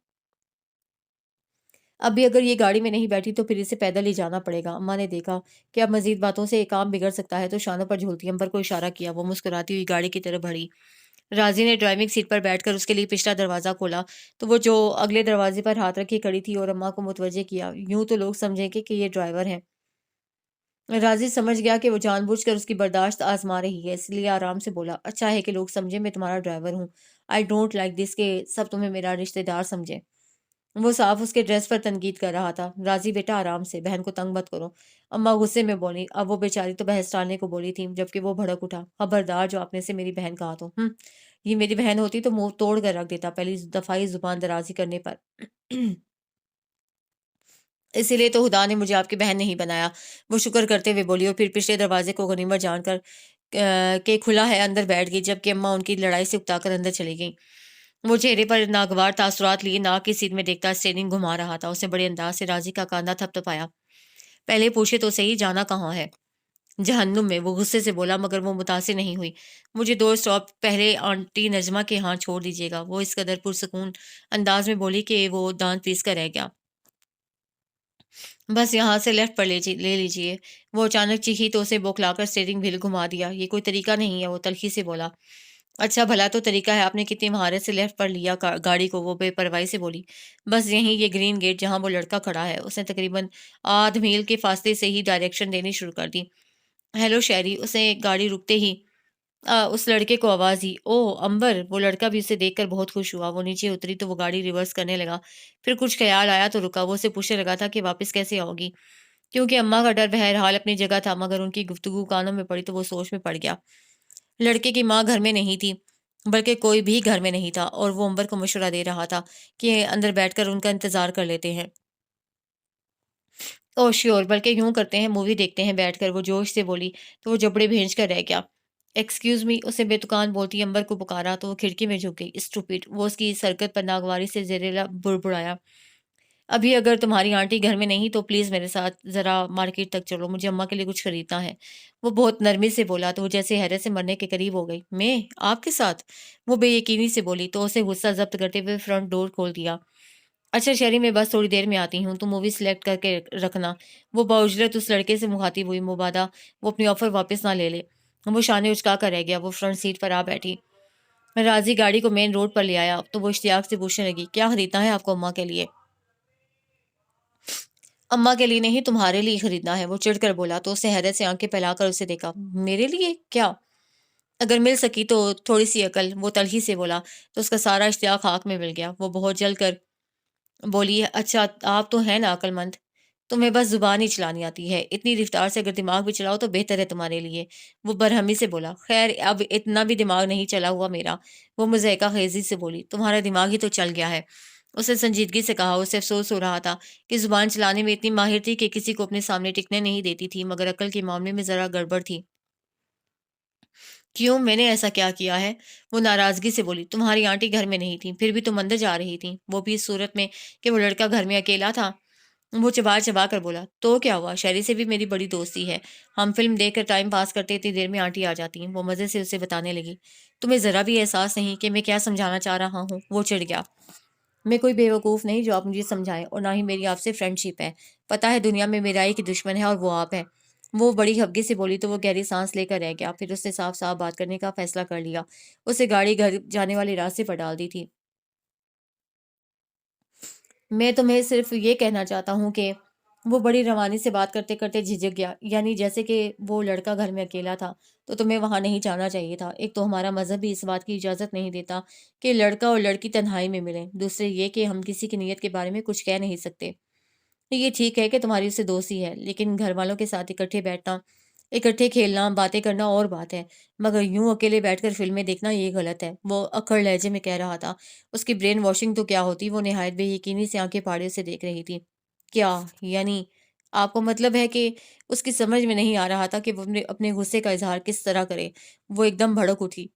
اب بھی اگر یہ گاڑی میں نہیں بیٹھی تو پھر اسے پیدل ہی جانا پڑے گا۔ اماں نے دیکھا کہ اب مزید باتوں سے ایک کام بگڑ سکتا ہے تو شانوں پر جھولتی امبر کو اشارہ کیا۔ وہ مسکراتی ہوئی گاڑی کی طرف بڑھی۔ راضی نے ڈرائیونگ سیٹ پر بیٹھ کر اس کے لیے پچھلا دروازہ کھولا تو وہ جو اگلے دروازے پر ہاتھ رکھے کھڑی تھی اور اماں کو متوجہ کیا، یوں تو لوگ سمجھیں گے کہ یہ ڈرائیور ہے۔ راضی سمجھ گیا کہ وہ جان بوجھ کر اس کی برداشت آزما رہی ہے، اس لیے آرام سے بولا، اچھا ہے کہ لوگ سمجھیں میں تمہارا ڈرائیور ہوں۔ آئی ڈونٹ لائک دس کہ سب تمہیں میرا رشتہ دار سمجھے۔ وہ صاف اس کے ڈریس پر تنقید کر رہا تھا۔ راضی بیٹا آرام سے، بہن کو تنگ مت کرو۔ اماں غصے میں بولی۔ اب وہ بیچاری تو بحث ٹالنے کو بولی تھی، جبکہ وہ بھڑک اٹھا، خبردار جو آپ نے سے میری بہن کہا تو یہ میری بہن ہوتی تو منہ توڑ کر رکھ دیتا پہلی دفعہ زبان درازی کرنے پر۔ اسی لیے تو خدا نے مجھے آپ کی بہن نہیں بنایا، وہ شکر کرتے ہوئے بولی، اور پھر پچھلے دروازے کو غنیمت جان کر کہ کھلا ہے اندر بیٹھ گئی، جبکہ اماں ان کی لڑائی سے اکتا کر اندر چلی گئی۔ وہ چہرے پر ناگوار تاثرات لیے ناک کی سیٹ میں دیکھتا اسٹیئرنگ گھما رہا تھا۔ اس نے بڑے انداز سے راضی کا کاندھا تھپ تھپایا۔ پہلے پوچھے تو صحیح، جانا کہاں ہے؟ جہنم میں، وہ غصے سے بولا، مگر وہ متاثر نہیں ہوئی۔ مجھے 2 اسٹاپ پہلے آنٹی نجمہ کے ہاں چھوڑ دیجیے گا، وہ اس قدر پرسکون انداز میں بولی کہ وہ دانت پیس کر رہ گیا۔ بس یہاں سے لیفٹ پر لے لیجیے۔ وہ اچانک چیخی تو اسے بوکھلا کر اسٹیئرنگ وہیل گھما دیا۔ یہ کوئی طریقہ نہیں ہے، وہ تلخی سے بولا۔ اچھا بھلا تو طریقہ ہے، آپ نے کتنی مہارت سے لیفٹ پر لیا گاڑی کو، وہ بے پرواہی سے بولی۔ بس یہیں یہ گرین گیٹ جہاں وہ لڑکا کھڑا ہے۔ اس نے تقریباً آدھ میل کے فاصلے سے ہی ڈائریکشن دینی شروع کر دی۔ ہیلو شہری، اس نے گاڑی رکتے ہی اس لڑکے کو آواز دی۔ او امبر، وہ لڑکا بھی اسے دیکھ کر بہت خوش ہوا۔ وہ نیچے اتری تو وہ گاڑی ریورس کرنے لگا، پھر کچھ خیال آیا تو رکا۔ وہ اسے پوچھنے لگا تھا کہ واپس کیسے آؤ گی، کیونکہ اماں کا ڈر بہرحال اپنی جگہ تھا، مگر ان کی گفتگو کانوں میں پڑی تو وہ سوچ میں پڑ گیا۔ لڑکے کی ماں گھر میں نہیں تھی، بلکہ کوئی بھی گھر میں نہیں تھا، اور وہ امبر کو مشورہ دے رہا تھا کہ اندر بیٹھ کر ان کا انتظار کر لیتے ہیں۔ او شیور، بلکہ یوں کرتے ہیں، مووی دیکھتے ہیں بیٹھ کر، وہ جوش سے بولی تو وہ جبڑے بھینج کر رہ گیا۔ ایکسکیوز می، اسے بے تکان بولتی امبر کو پکارا تو وہ کھڑکی میں جھک گئی۔ اسٹوپڈ، وہ اس کی اس حرکت پر ناگواری سے زہریلا بڑبڑایا۔ ابھی اگر تمہاری آنٹی گھر میں نہیں تو پلیز میرے ساتھ ذرا مارکیٹ تک چلو، مجھے اماں کے لیے کچھ خریدنا ہے۔ وہ بہت نرمی سے بولا تو وہ جیسے حیرت سے مرنے کے قریب ہو گئی۔ میں آپ کے ساتھ؟ وہ بے یقینی سے بولی تو اسے غصہ ضبط کرتے ہوئے فرنٹ ڈور کھول دیا۔ اچھا شہری، میں بس تھوڑی دیر میں آتی ہوں، تم مووی سلیکٹ کر کے رکھنا۔ وہ باوجرت اس لڑکے سے مخاطب ہوئی، مبادا وہ اپنی آفر واپس نہ لے لے۔ وہ شانے اچکا کر رہ گیا۔ وہ فرنٹ سیٹ پر آ بیٹھی۔ راضی گاڑی کو مین روڈ پر لے آیا تو وہ اشتیاق سے پوچھنے لگی، کیا خریدنا ہے آپ کو اماں کے لیے؟ اماں کے لیے نہیں، تمہارے لیے خریدنا ہے، وہ چڑھ کر بولا تو اسے حیرت سے آنکھیں پھیلا کر اسے دیکھا۔ میرے لیے کیا؟ اگر مل سکی تو تھوڑی سی عقل، وہ تلخی سے بولا تو اس کا سارا اشتیاق خاک میں مل گیا۔ وہ بہت جل کر بولی، اچھا آپ تو ہیں نا عقل مند، تمہیں بس زبان ہی چلانی آتی ہے، اتنی رفتار سے اگر دماغ بھی چلاؤ تو بہتر ہے تمہارے لیے۔ وہ برہمی سے بولا، خیر اب اتنا بھی دماغ نہیں چلا ہوا میرا، وہ مضحکہ خیزی سے بولی، تمہارا دماغ ہی تو چل گیا ہے۔ اس نے سنجیدگی سے کہا۔ اسے افسوس ہو رہا تھا کہ زبان چلانے میں اتنی ماہر تھی کہ کسی کو اپنے سامنے ٹکنے نہیں دیتی تھی، مگر عقل کے معاملے میں ذرا گڑبڑ تھی۔ کیوں، میں نے ایسا کیا کیا ہے؟ وہ ناراضگی سے بولی، تمہاری آنٹی گھر میں نہیں تھی، پھر بھی تم اندر جا رہی تھی، وہ بھی اس صورت میں کہ وہ لڑکا گھر میں اکیلا تھا۔ وہ چبا چبا کر بولا، تو کیا ہوا، شہری سے بھی میری بڑی دوستی ہے، ہم فلم دیکھ کر ٹائم پاس کرتے، اتنی دیر میں آنٹی آ جاتی ہیں۔ وہ مزے سے اسے بتانے لگی، تمہیں ذرا بھی احساس نہیں کہ میں کیا سمجھانا چاہ رہا ہوں؟ وہ چڑھ گیا، میں کوئی بیوقوف نہیں جو آپ مجھے سمجھائیں، اور نہ ہی میری آپ سے فرینڈ شپ ہے، پتہ ہے دنیا میں میرا ایک دشمن ہے اور وہ آپ ہے۔ وہ بڑی خفگی سے بولی تو وہ گہری سانس لے کر رہ گیا، پھر اس نے صاف صاف بات کرنے کا فیصلہ کر لیا۔ اسے گاڑی گھر جانے والے راستے پر ڈال دی تھی۔ میں تمہیں صرف یہ کہنا چاہتا ہوں کہ وہ بڑی روانی سے بات کرتے کرتے جھجک گیا، یعنی جیسے کہ وہ لڑکا گھر میں اکیلا تھا تو تمہیں وہاں نہیں جانا چاہیے تھا۔ ایک تو ہمارا مذہب بھی اس بات کی اجازت نہیں دیتا کہ لڑکا اور لڑکی تنہائی میں ملیں، دوسرے یہ کہ ہم کسی کی نیت کے بارے میں کچھ کہہ نہیں سکتے۔ یہ ٹھیک ہے کہ تمہاری اس سے دوستی ہے، لیکن گھر والوں کے ساتھ اکٹھے بیٹھنا، اکٹھے کھیلنا، باتیں کرنا اور بات ہے، مگر یوں اکیلے بیٹھ کر فلمیں دیکھنا یہ غلط ہے۔ وہ اکھڑ لہجے میں کہہ رہا تھا۔ اس کی برین واشنگ تو کیا ہوتی، وہ نہایت بے یقینی سے آنکھیں پھاڑے اسے دیکھ رہی تھی۔ کیا یعنی؟ آپ کو مطلب ہے کہ اس کی سمجھ میں نہیں آ رہا تھا کہ وہ اپنے غصے کا اظہار کس طرح کرے۔ وہ ایک دم بھڑک اٹھی۔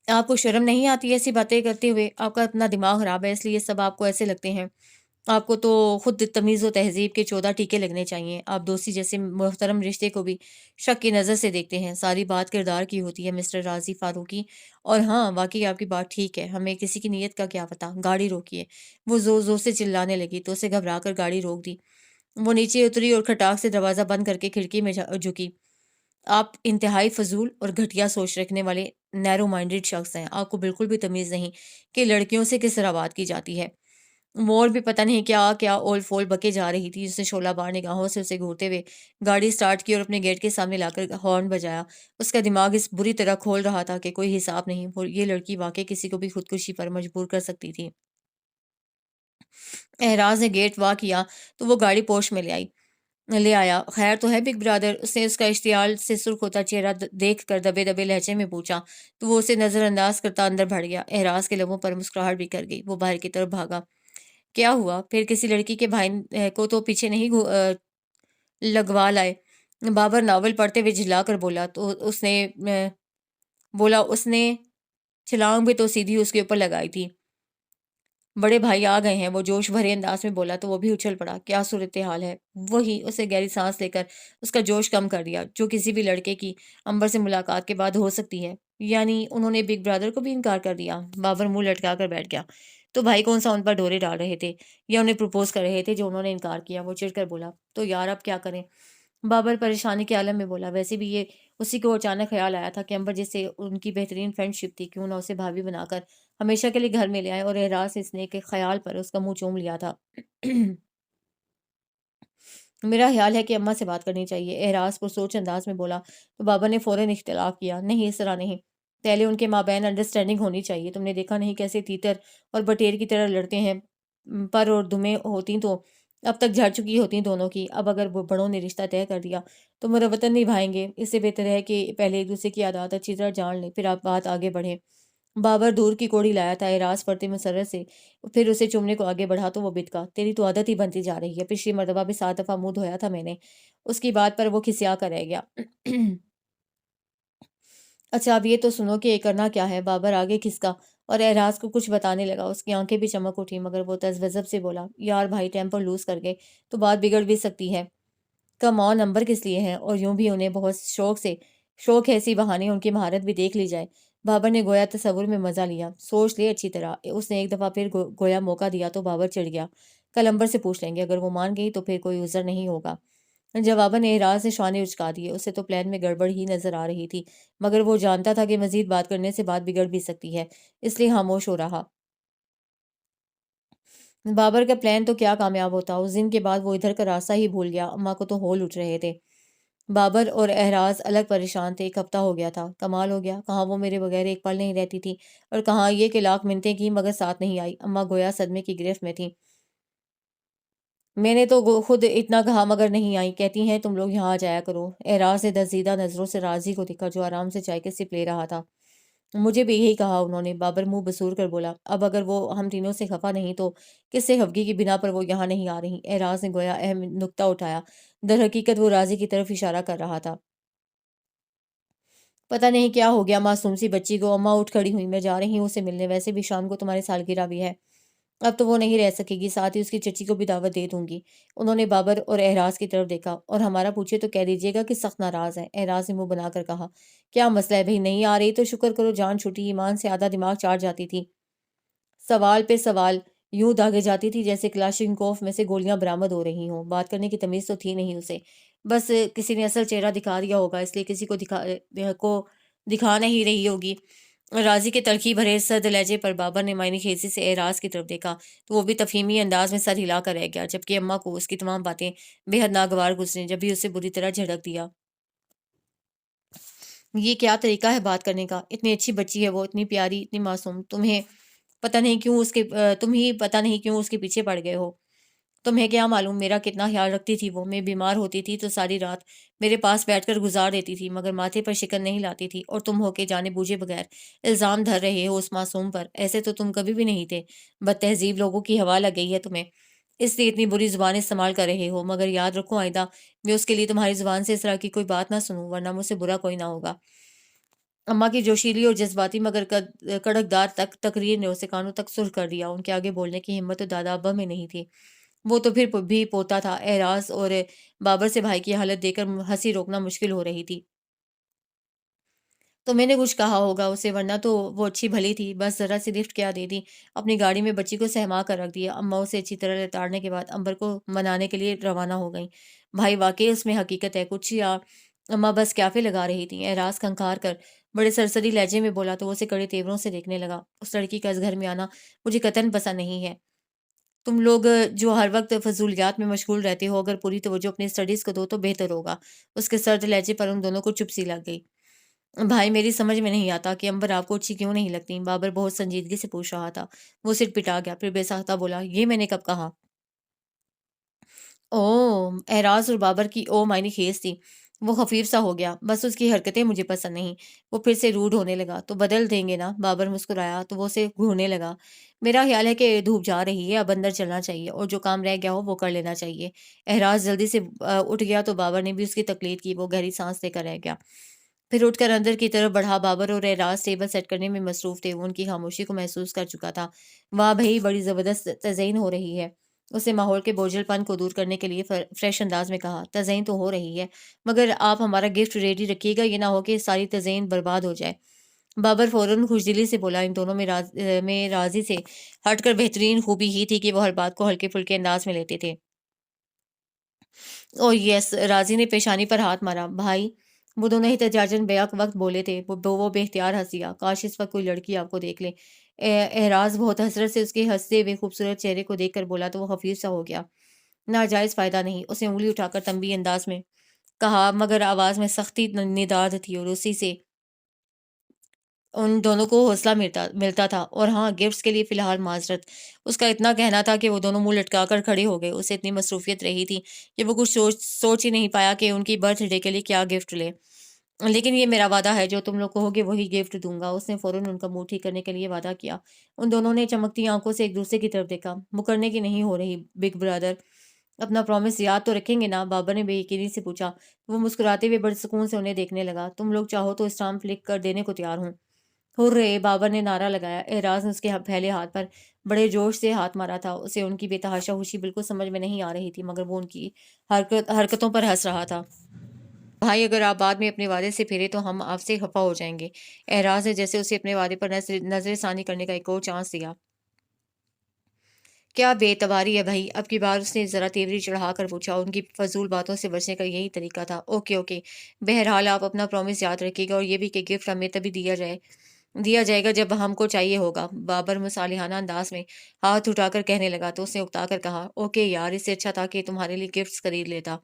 آپ کو شرم نہیں آتی ایسی باتیں کرتے ہوئے؟ آپ کا اپنا دماغ خراب ہے، اس لیے سب آپ کو ایسے لگتے ہیں۔ آپ کو تو خود تمیز و تہذیب کے 14 ٹیکے لگنے چاہیے۔ آپ دوستی جیسے محترم رشتے کو بھی شک کی نظر سے دیکھتے ہیں۔ ساری بات کردار کی ہوتی ہے مسٹر راضی فاروقی۔ اور ہاں، واقعی آپ کی بات ٹھیک ہے، ہمیں کسی کی نیت کا کیا پتہ۔ گاڑی روکیے۔ وہ زور زور سے چلانے لگی تو اسے گھبرا کر گاڑی روک دی۔ وہ نیچے اتری اور کھٹاک سے دروازہ بند کر کے کھڑکی میں جھکی۔ آپ انتہائی فضول اور گھٹیا سوچ رکھنے والے نیرو مائنڈڈ شخص ہیں۔ آپ کو بالکل بھی تمیز نہیں کہ لڑکیوں سے کس طرح بات کی جاتی ہے۔ مور بھی پتہ نہیں کیا کیا اول فول بکے جا رہی تھی۔ اس نے شعلہ بار نگاہوں سے اسے گھورتے ہوئے گاڑی سٹارٹ کی اور اپنے گیٹ کے سامنے لا کر ہارن بجایا۔ اس کا دماغ اس بری طرح کھول رہا تھا کہ کوئی حساب نہیں۔ یہ لڑکی واقعی کسی کو بھی خودکشی پر مجبور کر سکتی تھی۔ اعراز نے گیٹ وا کیا تو وہ گاڑی پوش میں لے آیا۔ خیر تو ہے بگ برادر؟ اس نے اس کا اشتعال سے سرخ ہوتا چہرہ دیکھ کر دبے دبے لہجے میں پوچھا تو وہ اسے نظر انداز کرتا اندر بڑھ گیا۔ اعراز کے لبوں پر مسکراہٹ بھی کر گئی۔ وہ باہر کی طرف بھاگا۔ کیا ہوا؟ پھر کسی لڑکی کے بھائی کو تو پیچھے نہیں لگوا لائے؟ بابر ناول پڑھتے ہوئے جھلا کر بولا تو اس نے چھلانگ بھی تو سیدھی اس کے اوپر لگائی تھی۔ بڑے بھائی آ گئے ہیں، وہ جوش بھرے انداز میں بولا تو وہ بھی اچھل پڑا۔ کیا صورتحال ہے؟ وہی، اسے گہری سانس لے کر اس کا جوش کم کر دیا جو کسی بھی لڑکے کی امبر سے ملاقات کے بعد ہو سکتی ہے۔ یعنی انہوں نے بگ برادر کو بھی انکار کر دیا؟ بابر منہ لٹکا کر بیٹھ گیا۔ تو بھائی کون سا ان پر ڈورے ڈال رہے تھے یا انہیں پروپوز کر رہے تھے جو انہوں نے انکار کیا؟ وہ چڑھ کر بولا۔ تو یار اب کیا کریں؟ بابر پریشانی کے عالم میں بولا۔ ویسے بھی یہ اسی کو اچانک خیال آیا تھا کہ امبر جیسے ان کی بہترین فرینڈ شپ تھی، کیوں نہ اسے بھابھی بنا کر ہمیشہ کے لیے گھر میں لے آئے، اور اعراز اس نے کے خیال پر اس کا منہ چوم لیا تھا۔ میرا خیال ہے کہ اماں سے بات کرنی چاہیے، اعراز پر سوچ انداز میں بولا تو بابا نے فوراً اختلاف کیا۔ نہیں، اس طرح نہیں، پہلے ان کے مابین انڈرسٹینڈنگ ہونی چاہیے۔ تم نے دیکھا نہیں کیسے تیتر اور بٹیر کی طرح لڑتے ہیں؟ پر اور دمیں ہوتی تو اب تک جھڑ چکی ہوتی دونوں کی۔ اب اگر وہ بڑوں نے رشتہ طے کر دیا تو مروتن نبھائیں گے۔ اس سے بہتر ہے کہ پہلے ایک دوسرے کی عادات اچھی طرح جان لیں، پھر آپ بات آگے بڑھیں۔ بابر دور کی کوڑی لایا تھا۔ اعراز پڑتے مسرت سے پھر اسے چومنے کو آگے بڑھا تو وہ بتکا۔ تیری تو عادت ہی بنتی جا رہی ہے، پچھلی مرتبہ بھی 7 دفعہ منہ دھویا تھا میں نے۔ اس کی بات پر وہ کھسیا کر رہ گیا۔ اچھا اب یہ تو سنو کہ یہ کرنا کیا ہے؟ بابر آگے کھسکا اور اعراز کو کچھ بتانے لگا۔ اس کی آنکھیں بھی چمک اٹھی، مگر وہ تذبذب سے بولا، یار بھائی ٹیمپر لوز کر گئے تو بات بگڑ بھی سکتی ہے۔ کم آن، نمبر کس لیے ہیں؟ اور یوں بھی انہیں بہت شوق ہے اسی بہانے ان کی مہارت بھی دیکھ لی جائے۔ بابر نے گویا تصور میں مزہ لیا۔ سوچ لے اچھی طرح۔ اس نے ایک دفعہ پھر گویا موقع دیا تو بابر چڑھ گیا۔ کل امبر سے پوچھ لیں گے، اگر وہ مان گئی تو پھر کوئی عذر نہیں ہوگا۔ جواباً اعراز نے شانے اچکا دیے۔ اسے تو پلان میں گڑبڑ ہی نظر آ رہی تھی، مگر وہ جانتا تھا کہ مزید بات کرنے سے بات بگڑ بھی سکتی ہے، اس لیے خاموش ہو رہا۔ بابر کا پلان تو کیا کامیاب ہوتا؟ اس دن کے بعد وہ ادھر کا راستہ ہی بھول گیا۔ اماں کو تو ہول اٹھ رہے تھے۔ بابر اور اعراز الگ پریشان تھے۔ 1 ہفتہ ہو گیا تھا۔ کمال ہو گیا، کہاں وہ میرے بغیر ایک پل نہیں رہتی تھی، اور کہاں یہ کہ لاکھ منتیں کی مگر ساتھ نہیں آئی۔ اماں گویا صدمے کی گرفت میں تھیں۔ میں نے تو خود اتنا کہا مگر نہیں آئی، کہتی ہیں تم لوگ یہاں آ جایا کرو۔ اعراز نے دزدیدہ نظروں سے راضی کو دیکھا جو آرام سے چائے کے سپ لے رہا تھا۔ مجھے بھی یہی کہا انہوں نے، بابر منہ بسور کر بولا۔ اب اگر وہ ہم تینوں سے خفا نہیں تو کس سے خفگی کی بنا پر وہ یہاں نہیں آ رہی؟ اعراز نے گویا اہم نکتہ اٹھایا۔ در حقیقت وہ راضی کی طرف اشارہ کر رہا تھا۔ پتہ نہیں کیا ہو گیا معصوم سی بچی کو۔ اماں اٹھ کھڑی ہوئی۔ میں جا رہی ہوں اسے ملنے، ویسے بھی شام کو تمہاری سالگرہ بھی ہے، اب تو وہ نہیں رہ سکے گی، ساتھ ہی اس کی چچی کو بھی دعوت دے دوں گی۔ انہوں نے بابر اور اعراز کی طرف دیکھا۔ اور ہمارا پوچھے تو کہہ دیجیے گا کہ سخت ناراض ہے۔ اعراز نے منہ بنا کر کہا۔ کیا مسئلہ ہے بھئی؟ نہیں آ رہی تو شکر کرو جان چھوٹی، ایمان سے آدھا دماغ چاٹ جاتی تھی۔ سوال پہ سوال یوں داغے جاتی تھی جیسے کلاشنکوف میں سے گولیاں برآمد ہو رہی ہوں۔ بات کرنے کی تمیز تو تھی نہیں اسے، بس کسی نے اصل چہرہ دکھا دیا ہوگا اس لیے کسی کو دکھا نہیں رہی ہوگی۔ راضی کے تلخی بھرے سرد لہجے پر بابر نے معنی خیزی سے اعراض کی طرف دیکھا تو وہ بھی تفہیمی انداز میں سر ہلا کر رہ گیا، جبکہ اماں کو اس کی تمام باتیں بے حد ناگوار گزری، جب بھی اسے بری طرح جھڑک دیا۔ یہ کیا طریقہ ہے بات کرنے کا؟ اتنی اچھی بچی ہے وہ، اتنی پیاری، اتنی معصوم، تم ہی پتہ نہیں کیوں اس کے پیچھے پڑ گئے ہو۔ تمہیں کیا معلوم میرا کتنا خیال رکھتی تھی وہ، میں بیمار ہوتی تھی تو ساری رات میرے پاس بیٹھ کر گزار دیتی تھی، مگر ماتھے پر شکن نہیں لاتی تھی، اور تم ہو کے جانے بوجھے بغیر الزام دھر رہے ہو اس معصوم پر۔ ایسے تو تم کبھی بھی نہیں تھے، بد تہذیب لوگوں کی ہوا لگ گئی ہے تمہیں، اس لیے اتنی بری زبان استعمال کر رہے ہو، مگر یاد رکھو آئندہ میں اس کے لیے تمہاری زبان سے اس طرح کی کوئی بات نہ سنوں، ورنہ مجھ سے برا کوئی نہ ہوگا۔ اماں کی جوشیلی اور جذباتی مگر کڑک دار تقریر نے اسے کانوں تک سرخ کر دیا۔ ان کے آگے بولنے کی ہمت تو دادا ابا میں نہیں تھی۔ وہ تو پھر بھی پوتا تھا۔ اعراز اور بابر سے بھائی کی حالت دیکھ کر ہنسی روکنا مشکل ہو رہی تھی۔ تو میں نے کچھ کہا ہوگا اسے، ورنہ تو وہ اچھی بھلی تھی، بس ذرا سی لفٹ کیا دے دی، اپنی گاڑی میں بچی کو سہما کر رکھ دیا۔ اماں اسے اچھی طرح لتاڑنے کے بعد امبر کو منانے کے لیے روانہ ہو گئیں۔ بھائی واقعی اس میں حقیقت ہے کچھ، یا اماں بس کیافے لگا رہی تھی؟ اعراز کھنکھار کر بڑے سرسری لہجے میں بولا تو وہ اسے کڑے تیوروں سے دیکھنے لگا۔ اس لڑکی کا اس گھر میں آنا مجھے قطعاً پسند نہیں ہے۔ تم لوگ جو ہر وقت فضولیات میں مشغول رہتے ہو، اگر پوری توجہ اپنی اسٹڈیز کو دو تو بہتر ہوگا۔ اس کے سرد لہجے پر ان دونوں کو چپ سی لگ گئی۔ بھائی میری سمجھ میں نہیں آتا کہ امبر آپ کو اچھی کیوں نہیں لگتی؟ بابر بہت سنجیدگی سے پوچھ رہا تھا۔ وہ سر پٹا گیا، پھر بے ساختہ بولا، یہ میں نے کب کہا؟ او، اعراز اور بابر کی او معنی خیز تھی۔ وہ خفیف سا ہو گیا، بس اس کی حرکتیں مجھے پسند نہیں۔ وہ پھر سے روڈ ہونے لگا۔ تو بدل دیں گے نا؟ بابر مسکرایا تو وہ اسے گھورنے لگا۔ میرا خیال ہے کہ دھوپ جا رہی ہے، اب اندر چلنا چاہیے، اور جو کام رہ گیا ہو وہ کر لینا چاہیے۔ اعراز جلدی سے اٹھ گیا تو بابر نے بھی اس کی تقلید کی۔ وہ گہری سانس لے کر رہ گیا، پھر اٹھ کر اندر کی طرف بڑھا۔ بابر اور اعراز ٹیبل سیٹ کرنے میں مصروف تھے۔ وہ ان کی خاموشی کو محسوس کر چکا تھا۔ واہ بھئی، بڑی زبردست تزئین ہو رہی ہے۔ اس نے ماحول کے بوجھل پن کو دور کرنے کے لیے فریش انداز میں کہا۔ تزئین تو ہو رہی ہے، مگر آپ ہمارا گفٹ ریڈی رکھیے گا، یہ نہ ہو کہ ساری تزئین برباد ہو جائے۔ بابر فوراً خوشدلی سے بولا۔ ان دونوں میں راضی سے ہٹ کر بہترین خوبی ہی تھی کہ وہ ہر بات کو ہلکے پھلکے انداز میں لیتے تھے۔ او یس، راضی نے پیشانی پر ہاتھ مارا۔ بھائی، وہ دونوں احتجاجاً بیک وقت بولے تھے۔ وہ بے اختیار ہنس دیا۔ کاش اس وقت کوئی لڑکی آپ کو دیکھ لے۔ اعراز بہت حسرت سے اس کے ہنستے ہوئے خوبصورت چہرے کو دیکھ کر بولا تو وہ خفیف سا ہو گیا۔ ناجائز فائدہ نہیں، اسے انگلی اٹھا کر تنبیہ انداز میں کہا، مگر آواز میں سختی نڈاد تھی، اور اسی سے ان دونوں کو حوصلہ ملتا تھا۔ اور ہاں، گفٹس کے لیے فی الحال معذرت۔ اس کا اتنا کہنا تھا کہ وہ دونوں منہ لٹکا کر کھڑے ہو گئے۔ اسے اتنی مصروفیت رہی تھی کہ وہ کچھ سوچ ہی نہیں پایا کہ ان کی برتھ ڈے کے لیے کیا گفٹ لے۔ لیکن یہ میرا وعدہ ہے، جو تم لوگ کہو گے وہی گفٹ دوں گا۔ اس نے فوراً ان کا منہ ٹھیک کرنے کے لیے وعدہ کیا۔ ان دونوں نے چمکتی آنکھوں سے ایک دوسرے کی طرف دیکھا۔ مکرنے کی نہیں ہو رہی بگ برادر، اپنا پرومس یاد تو رکھیں گے نا؟ بابر نے بے یقینی سے پوچھا۔ وہ مسکراتے ہوئے بڑے سکون سے انہیں دیکھنے لگا۔ تم لوگ چاہو تو اسٹامپ لکھ کر دینے کو تیار ہوں۔ ہرے، بابر نے نعرہ لگایا۔ اعراز نے اس کے پھیلے ہاتھ پر بڑے جوش سے ہاتھ مارا تھا۔ اسے ان کی بے تحاشا خوشی بالکل سمجھ میں نہیں آ رہی تھی، مگر وہ ان کی حرکتوں پر ہنس رہا تھا۔ بھائی، اگر آپ بعد میں اپنے وعدے سے پھرے تو ہم آپ سے خفا ہو جائیں گے۔ اعراز نے جیسے اسے اپنے وعدے پر نظر ثانی کرنے کا ایک اور چانس دیا۔ کیا بے اعتباری ہے بھائی؟ اب کی بار اس نے ذرا تیوری چڑھا کر پوچھا۔ ان کی فضول باتوں سے بچنے کا یہی طریقہ تھا۔ اوکے اوکے، بہرحال آپ اپنا پرومس یاد رکھیے گا، اور یہ بھی کہ گفٹ ہمیں تبھی دیا جائے گا جب ہم کو چاہیے ہوگا۔ بابر مصالحانہ انداز میں ہاتھ اٹھا کر کہنے لگا تو اس نے اکتا کر کہا، اوکے یار، اس سے اچھا تھا کہ تمہارے لیے گفٹس خرید لیتا۔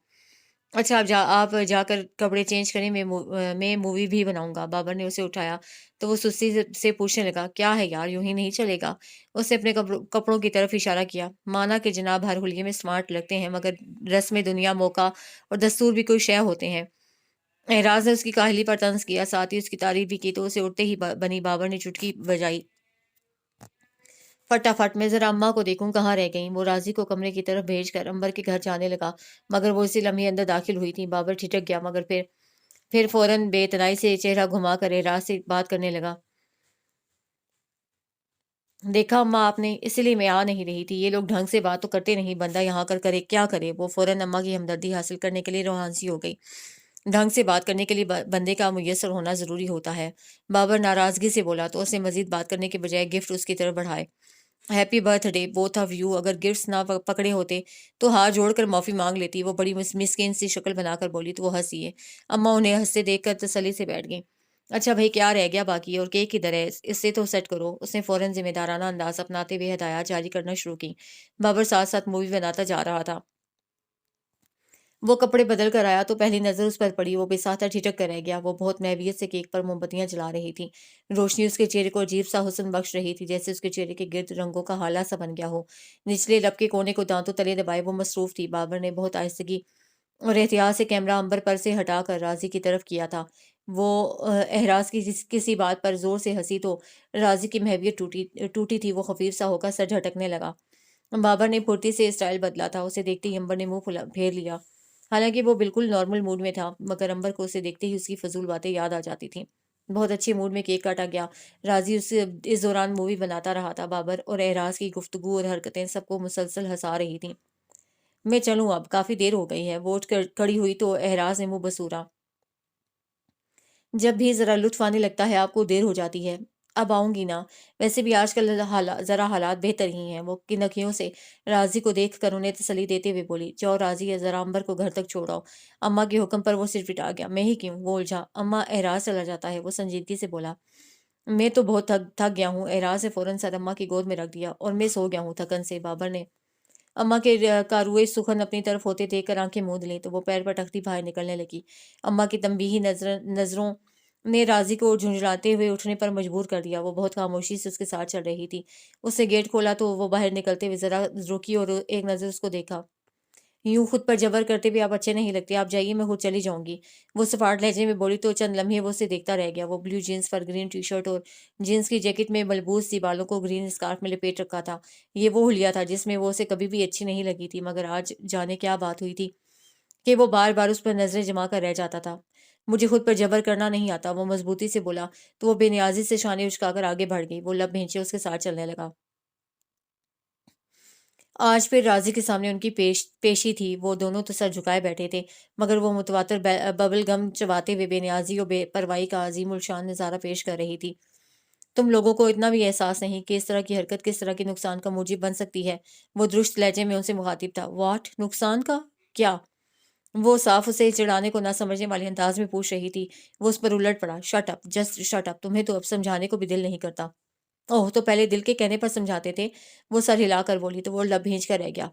اچھا، آپ جا کر کپڑے چینج کریں، میں مووی بھی بناؤں گا۔ بابر نے اسے اٹھایا تو وہ سستی سے پوچھنے لگا، کیا ہے یار، یوں ہی نہیں چلے گا؟ اس نے اپنے کپڑوں کی طرف اشارہ کیا۔ مانا کہ جناب ہر حلیے میں سمارٹ لگتے ہیں، مگر رسم دنیا، موقع اور دستور بھی کوئی شے ہوتے ہیں۔ اعراز نے اس کی کاہلی پر طنز کیا، ساتھ ہی اس کی تعریف بھی کی، تو اسے اٹھتے ہی بنی بابر نے چٹکی بجائی، فٹافٹ میں ذرا اماں کو دیکھوں کہاں رہ گئیں۔ وہ راضی کو کمرے کی طرف بھیج کر امبر کے گھر جانے لگا، مگر وہ اسی لمحے اندر داخل ہوئی تھی۔ بابر ٹھٹک گیا، مگر پھر فوراً بے اتنائی سے چہرہ گھما کر اعراز سے بات کرنے لگا۔ دیکھا اماں آپ نے، اسی لیے میں آ نہیں رہی تھی۔ یہ لوگ ڈھنگ سے بات تو کرتے نہیں، بندہ یہاں کر کرے کیا کرے؟ وہ فوراً اماں کی ہمدردی حاصل کرنے کے لیے روحانسی ہو گئی۔ ڈھنگ سے بات کرنے کے لیے بندے کا میسر ہونا ضروری ہوتا ہے۔ بابر ناراضگی سے بولا تو اس نے مزید بات کرنے کے بجائے گفٹ اس کی طرف بڑھائے۔ Happy birth day both of you. اگر گفٹس نہ پکڑے ہوتے تو ہاتھ جوڑ کر معافی مانگ لیتی۔ وہ بڑی مسکین سی شکل بنا کر بولی تو وہ ہنس دیے۔ اماں انہیں ہنستے دیکھ کر تسلی سے بیٹھ گئیں۔ اچھا بھائی کیا رہ گیا باقی اور کیک کدھر ہے اسے تو سیٹ کرو۔ اس نے فوراً ذمہ دارانہ انداز اپناتے ہوئے ہدایات جاری کرنا شروع کی۔ بابر ساتھ ساتھ مووی بناتا جا رہا تھا۔ وہ کپڑے بدل کر آیا تو پہلی نظر اس پر پڑی، وہ بے ساتھ ٹھٹک کر رہ گیا۔ وہ بہت محویت سے کیک پر موم بتیاں جلا رہی تھی۔ روشنی اس کے چہرے کو عجیب سا حسن بخش رہی تھی، جیسے اس کے چہرے کے گرد رنگوں کا ہالہ سا بن گیا ہو۔ نچلے لب کے کونے کو دانتوں تلے دبائے وہ مصروف تھی۔ بابر نے بہت آہستگی اور احتیاط سے کیمرہ امبر پر سے ہٹا کر راضی کی طرف کیا تھا۔ وہ احراز کی کسی بات پر زور سے ہنسی تو راضی کی محویت ٹوٹی تھی۔ وہ خفیف سا ہو کر سر جھٹکنے لگا۔ بابر نے پھرتی سے اسٹائل بدلا تھا۔ اسے دیکھتے ہی امبر نے منہ پھیر لیا۔ حالانکہ وہ بالکل نارمل موڈ میں تھا، مگر امبر کو اسے دیکھتے ہی اس کی فضول باتیں یاد آ جاتی تھیں۔ بہت اچھے موڈ میں کیک کاٹا گیا۔ راضی اس دوران مووی بناتا رہا تھا۔ بابر اور احراز کی گفتگو اور حرکتیں سب کو مسلسل ہنسا رہی تھیں۔ میں چلوں اب، کافی دیر ہو گئی ہے۔ وہ اٹھ کر کھڑی ہوئی تو احراز نے منہ بسورا۔ جب بھی ذرا لطف آنے لگتا ہے آپ کو دیر ہو جاتی ہے۔ اب آؤں گی نا، ویسے بھی آج کل ذرا حالات بہتر ہی ہیں۔ وہ کنکھیوں سے راضی کو دیکھ کر انہیں تسلی دیتے ہوئے بولی، جاؤ راضی، ذرا امبر کو گھر تک چھوڑ آؤ۔ اماں کے حکم پر وہ صرف پٹا گیا۔ میں ہی کیوں؟ وہ الجھا۔ اماں، احراز چلا جاتا ہے، وہ سنجیدگی سے بولا۔ میں تو بہت تھک گیا ہوں۔ احراز نے فوراً سر اماں کی گود میں رکھ دیا۔ اور میں سو گیا ہوں تھکن سے۔ بابر نے اماں کے کاروئے سخن اپنی طرف ہوتے دیکھ کر آنکھیں موند لیں تو وہ پیر پر تختی باہر نکلنے لگی۔ اماں کی تنبیہی نظروں نے راضی کو جھنجھلاتے ہوئے اٹھنے پر مجبور کر دیا۔ وہ بہت خاموشی سے اس کے ساتھ چل رہی تھی۔ اس نے گیٹ کھولا تو وہ باہر نکلتے ہوئے ذرا رکی اور ایک نظر اس کو دیکھا۔ یوں خود پر جبر کرتے ہوئے آپ اچھے نہیں لگتے، آپ جائیے، میں خود چلی جاؤں گی۔ وہ سفارٹ لہجے میں بولی تو چند لمحے وہ اسے دیکھتا رہ گیا۔ وہ بلیو جینس پر گرین ٹی شرٹ اور جینس کی جیکٹ میں ملبوس تھی، بالوں کو گرین اسکارف میں لپیٹ رکھا تھا۔ یہ وہ حلیہ تھا جس میں وہ اسے کبھی بھی اچھی نہیں لگی تھی، مگر آج جانے کیا بات ہوئی تھی کہ وہ بار بار اس پر نظریں جما کر رہ جاتا تھا۔ مجھے خود پر جبر کرنا نہیں آتا، وہ مضبوطی سے بولا تو وہ بے نیازی سے شانے اچکا کر آگے بڑھ گئی۔ وہ لب بھینچے اس کے ساتھ چلنے لگا۔ آج پھر راضی کے سامنے ان کی پیشی تھی۔ وہ دونوں تو سر جھکائے بیٹھے تھے، مگر وہ متواتر ببل گم چباتے ہوئے بے نیازی اور بے پرواہی کا عظیم الشان نظارہ پیش کر رہی تھی۔ تم لوگوں کو اتنا بھی احساس نہیں کہ اس طرح کی حرکت کس طرح کے نقصان کا موجب بن سکتی ہے؟ وہ درست لہجے میں ان سے مخاطب تھا۔ واٹ؟ نقصان کا؟ کیا؟ وہ صاف اسے چڑھانے کو نہ سمجھنے والے انداز میں پوچھ رہی تھی۔ وہ اس پر الٹ پڑا۔ Shut up, just shut up, تمہیں تو اب سمجھانے کو بھی دل نہیں کرتا۔ اوہ، تو پہلے دل کے کہنے پر سمجھاتے تھے۔ وہ سر ہلا کر بولی تو وہ لب بھینچ کر رہ گیا۔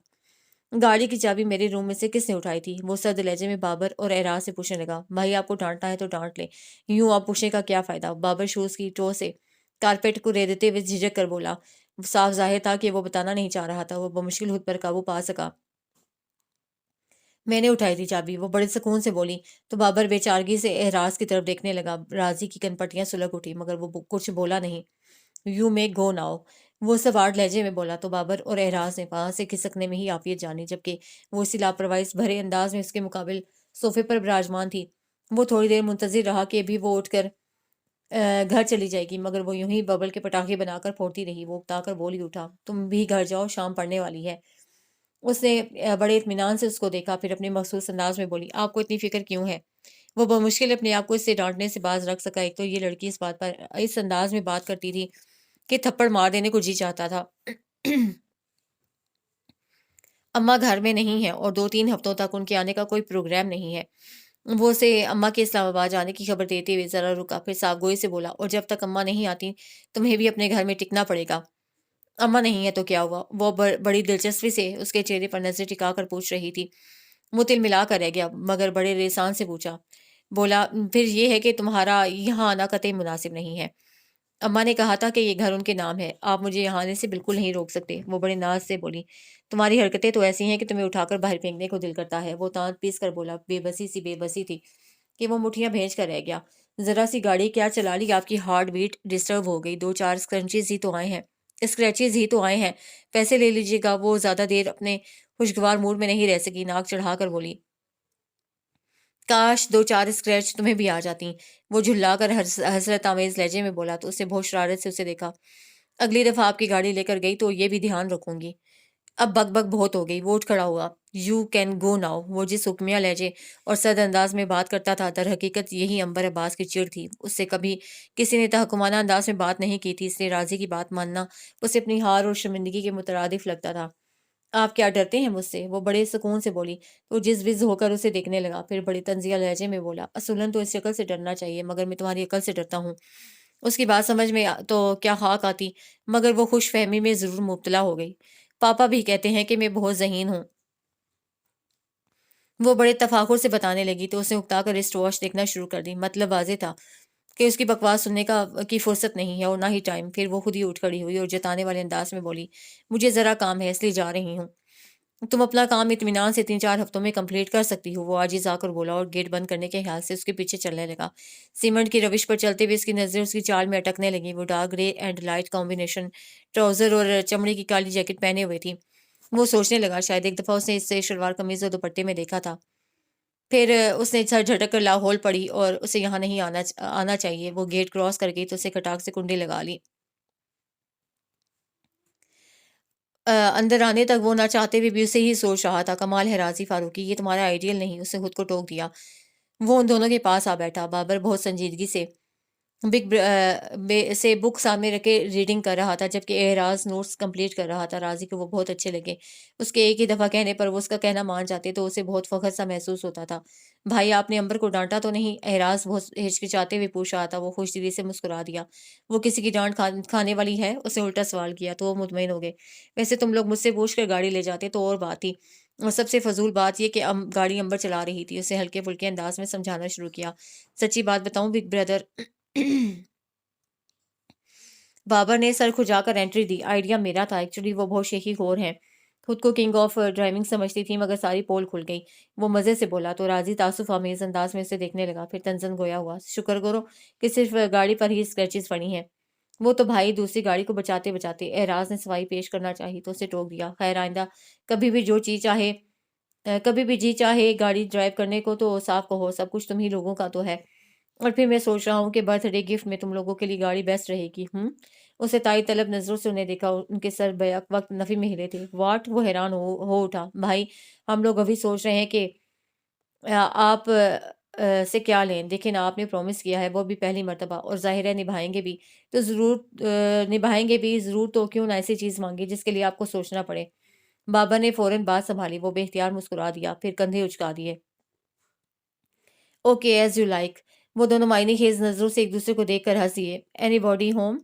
گاڑی کی چابی میرے روم میں سے کس نے اٹھائی تھی؟ وہ سرد لہجے میں بابر اور احراز سے پوچھنے لگا۔ بھائی آپ کو ڈانٹنا ہے تو ڈانٹ لے، یوں آپ پوچھنے کا کیا فائدہ؟ بابر شوز کی ٹو سے کارپیٹ کو ریدتے ہوئے جھجک کر بولا۔ صاف ظاہر تھا کہ وہ بتانا نہیں چاہ رہا تھا۔ وہ بمشکل خود پر قابو پا سکا۔ میں نے اٹھائی تھی چابی، وہ بڑے سکون سے بولی تو بابر بے چارگی سے احراز کی طرف دیکھنے لگا۔ راضی کی کن پٹیاں سلگ اٹھی، مگر وہ کچھ بولا نہیں۔ یو میں گو ناؤ، وہ سوارڈ لہجے میں بولا تو بابر اور احراز نے وہاں سے کھسکنے میں ہی عافیت جانی، جبکہ وہ اسی لاپرواہی بھرے انداز میں اس کے مقابل صوفے پر براجمان تھی۔ وہ تھوڑی دیر منتظر رہا کہ ابھی وہ اٹھ کر گھر چلی جائے گی، مگر وہ یوں ہی ببل کے پٹاخے بنا کر پھوڑتی رہی۔ وہ اکتا کر بول ہی اٹھا، تم بھی گھر جاؤ، شام پڑنے والی ہے۔ اس نے بڑے اطمینان سے اس کو دیکھا، پھر اپنے مخصوص انداز میں بولی، آپ کو اتنی فکر کیوں ہے؟ وہ بمشکل اپنے آپ کو اس سے ڈانٹنے سے باز رکھ سکا۔ ایک تو یہ لڑکی اس بات پر اس انداز میں بات کرتی تھی کہ تھپڑ مار دینے کو جی چاہتا تھا۔ اماں گھر میں نہیں ہے اور 2-3 ہفتوں تک ان کے آنے کا کوئی پروگرام نہیں ہے۔ وہ اسے اماں کے اسلام آباد جانے کی خبر دیتے ہوئے ذرا رکا، پھر صاف گوئی سے بولا، اور جب تک اماں نہیں آتی تمہیں بھی اپنے گھر میں ٹکنا پڑے گا۔ اماں نہیں ہے تو کیا ہوا؟ وہ بڑی دلچسپی سے اس کے چہرے پر نظر ٹکا کر پوچھ رہی تھی۔ وہ تل ملا کر رہ گیا، مگر بڑے ریسان سے پوچھا، بولا، پھر یہ ہے کہ تمہارا یہاں آنا قطعی مناسب نہیں ہے۔ اماں نے کہا تھا کہ یہ گھر ان کے نام ہے، آپ مجھے یہاں آنے سے بالکل نہیں روک سکتے۔ وہ بڑے ناز سے بولی، تمہاری حرکتیں تو ایسی ہیں کہ تمہیں اٹھا کر باہر پھینکنے کو دل کرتا ہے۔ وہ دانت پیس کر بولا، بے بسی تھی کہ وہ مٹھیاں بھیج کر رہ گیا۔ ذرا سی گاڑی کیا چلا لی، آپ کی ہارٹ بیٹ ڈسٹرب ہو گئی، 2-4 اسکریچز ہی تو آئے ہیں، پیسے لے لیجیے گا۔ وہ زیادہ دیر اپنے خوشگوار موڈ میں نہیں رہ سکی، ناک چڑھا کر بولی، کاش 2-4 اسکریچ تمہیں بھی آ جاتی۔ وہ جھلا کر حسرت آمیز لہجے میں بولا تو اسے بہت شرارت سے اسے دیکھا۔ اگلی دفعہ آپ کی گاڑی لے کر گئی تو یہ بھی دھیان رکھوں گی۔ اب بک بک بہت ہو گئی۔ وہ اٹھ کھڑا ہوا۔ You can go now. وہ جس حکمیہ لہجے اور سرد انداز میں بات کرتا تھا، در حقیقت یہی امبر عباس کی چڑ تھی۔ اس سے کبھی کسی نے تحکمانہ انداز میں بات نہیں کی تھی، اس لیے راضی کی بات ماننا اسے اپنی ہار اور شرمندگی کے مترادف لگتا تھا۔ آپ کیا ڈرتے ہیں مجھ سے؟ وہ بڑے سکون سے بولی۔ تو جز وز ہو کر اسے دیکھنے لگا، پھر بڑی طنزیہ لہجے میں بولا، اصولاً تو اس شکل سے ڈرنا چاہیے، مگر میں تمہاری عقل سے ڈرتا ہوں۔ اس کی بات سمجھ میں تو کیا خاک آتی، مگر وہ خوش فہمی میں ضرور مبتلا ہو گئی۔ پاپا بھی کہتے ہیں کہ میں بہت ذہین ہوں، وہ بڑے تفاخر سے بتانے لگی تو اس نے اکتا کر رسٹ واچ دیکھنا شروع کر دی۔ مطلب واضح تھا کہ اس کی بکواس سننے کی فرصت نہیں ہے اور نہ ہی ٹائم۔ پھر وہ خود ہی اٹھ کھڑی ہوئی اور جتانے والے انداز میں بولی، مجھے ذرا کام ہے اس لیے جا رہی ہوں۔ تم اپنا کام اطمینان سے 3-4 ہفتوں میں کمپلیٹ کر سکتی ہو، وہ عاجز آ کر بولا اور گیٹ بند کرنے کے خیال سے اس کے پیچھے چلنے لگا۔ سیمنٹ کی روش پر چلتے ہوئے اس کی نظریں اس کی چال میں اٹکنے لگیں۔ وہ dark grey and light combination trouser اور چمڑے کی کالی جیکٹ پہنے ہوئے تھی۔ وہ سوچنے لگا شاید ایک دفعہ اس نے اس سے شلوار قمیض اور دوپٹے میں دیکھا تھا۔ پھر اس نے سر جھٹک کر لاہور پڑی اور اسے یہاں نہیں آنا چاہیے۔ وہ گیٹ کراس کر گئی تو اسے کھٹاک سے کنڈی لگا لی۔ اندر آنے تک وہ نہ چاہتے ہوئے بھی اسے ہی سوچ رہا تھا، کمال ہے راضی فاروقی، یہ تمہارا آئیڈیل نہیں۔ اس نے خود کو ٹوک دیا۔ وہ ان دونوں کے پاس آ بیٹھا۔ بابر بہت سنجیدگی سے بک سامنے رکھے ریڈنگ کر رہا تھا، جبکہ اعراض نوٹس کمپلیٹ کر رہا تھا۔ راضی کو وہ بہت اچھے لگے۔ اس کے ایک ہی دفعہ کہنے پر وہ اس کا کہنا مان جاتے تو اسے بہت فخر سا محسوس ہوتا تھا۔ بھائی آپ نے امبر کو ڈانٹا تو نہیں؟ اعراض بہت ہچکچاتے ہوئے پوچھ رہا تھا۔ وہ خوش دلی سے مسکرا دیا۔ وہ کسی کی ڈانٹ کھانے والی ہے؟ اس نے الٹا سوال کیا تو وہ مطمئن ہو گئے۔ ویسے تم لوگ مجھ سے پوچھ کر گاڑی لے جاتے تو اور بات تھی، اور سب سے فضول بات یہ کہ گاڑی امبر چلا رہی تھی۔ اسے ہلکے پھلکے انداز میں سمجھانا شروع کیا۔ سچی بات بتاؤں بگ بردر، بابر نے سر کھجا کر انٹری دی، آئیڈیا میرا تھا۔ ایکچولی وہ بہت شیخی خور ہیں، خود کو کنگ آف ڈرائیونگ سمجھتی تھی، مگر ساری پول کھل گئی۔ وہ مزے سے بولا تو راضی تعصف آمیز انداز میں اسے دیکھنے لگا، پھر تنزن گویا ہوا، شکر کرو کہ صرف گاڑی پر ہی اسکریچز پڑی ہیں۔ وہ تو بھائی دوسری گاڑی کو بچاتے بچاتے اعراض نے صفائی پیش کرنا چاہی تو اسے ٹوک دیا۔ خیر آئندہ کبھی بھی جی چاہے گاڑی ڈرائیو کرنے کو تو صاف کہو، سب کچھ تم ہی لوگوں کا تو ہے۔ اور پھر میں سوچ رہا ہوں کہ برتھ ڈے گفٹ میں تم لوگوں کے لیے گاڑی بیسٹ رہے گی۔ اسے تائید طلب نظروں سے انہیں دیکھا، ان کے سر بیک وقت نفی میں ہلے تھے۔ واٹ؟ وہ حیران ہو اٹھا۔ بھائی ہم لوگ ابھی سوچ رہے ہیں کہ آپ سے کیا لیں، دیکھیں نا آپ نے پرومس کیا ہے، وہ بھی پہلی مرتبہ، اور ظاہر ہے نبھائیں گے بھی ضرور، تو کیوں نہ ایسی چیز مانگی جس کے لیے آپ کو سوچنا پڑے۔ بابا نے فوراً بات سنبھالی، وہ بے اختیار مسکرا دیا، پھر کندھے اچکا دیے۔ Okay as you like. وہ دونوں معنی خیز نظروں سے ایک دوسرے کو دیکھ کر ہنس دیے۔ Any body home?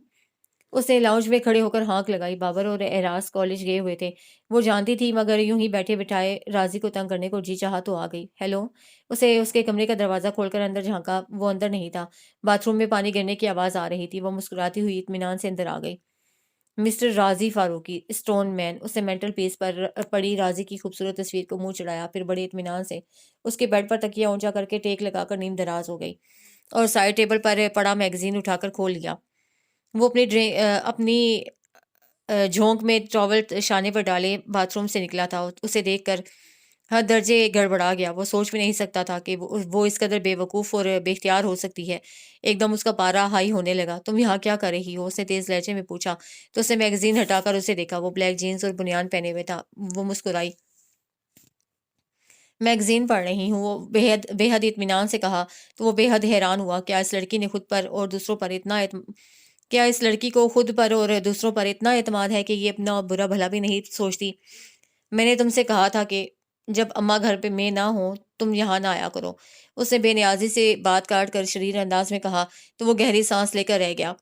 اس نے لاؤنج میں کھڑے ہو کر ہانک لگائی۔ بابر اور اعراض کالج گئے ہوئے تھے، وہ جانتی تھی، مگر یوں ہی بیٹھے بٹھائے راضی کو تنگ کرنے کو جی چاہا تو آ گئی۔ ہیلو۔ اسے اس کے کمرے کا دروازہ کھول کر اندر جھانکا، وہ اندر نہیں تھا، باتھ روم میں پانی گرنے کی آواز آ رہی تھی۔ وہ مسکراتی ہوئی اطمینان سے اندر آ گئی۔ مسٹر راضی فاروقی، اسٹون مین۔ اس نے مینٹل پیس پر پڑی راضی کی خوبصورت تصویر کو منہ چڑھایا، پھر بڑے اطمینان سے اس کے بیڈ پر تکیہ اونچا کر کے ٹیک لگا کر نیم دراز ہو گئی اور سائڈ ٹیبل پر پڑا میگزین اٹھا کر کھول لیا۔ وہ اپنی جھونک میں ٹاول شانے پر ڈالے باتھ روم سے نکلا تھا۔ اسے دیکھ کر ہر درجے گڑبڑا گیا۔ وہ سوچ بھی نہیں سکتا تھا کہ وہ اس قدر بے وقوف اور بے اختیار ہو سکتی ہے۔ ایک دم اس کا پارا ہائی ہونے لگا۔ تم یہاں کیا کر رہی ہو؟ اس نے تیز لہجے میں پوچھا تو اس نے میگزین ہٹا کر اسے دیکھا۔ وہ بلیک جینز اور بنیان پہنے ہوئے تھا۔ وہ مسکرائی۔ میگزین پڑھ رہی ہوں، وہ بے حد اطمینان سے کہا تو وہ بے حد حیران ہوا۔ کیا اس لڑکی کو خود پر اور دوسروں پر اتنا اعتماد ہے کہ یہ اپنا برا بھلا بھی نہیں سوچتی؟ میں نے تم سے کہا تھا کہ جب اماں گھر پہ میں نہ ہوں تم یہاں نہ آیا کرو۔ اس نے بے نیازی سے بات کاٹ کر شریر انداز میں کہا تو وہ گہری سانس لے کر رہ گیا۔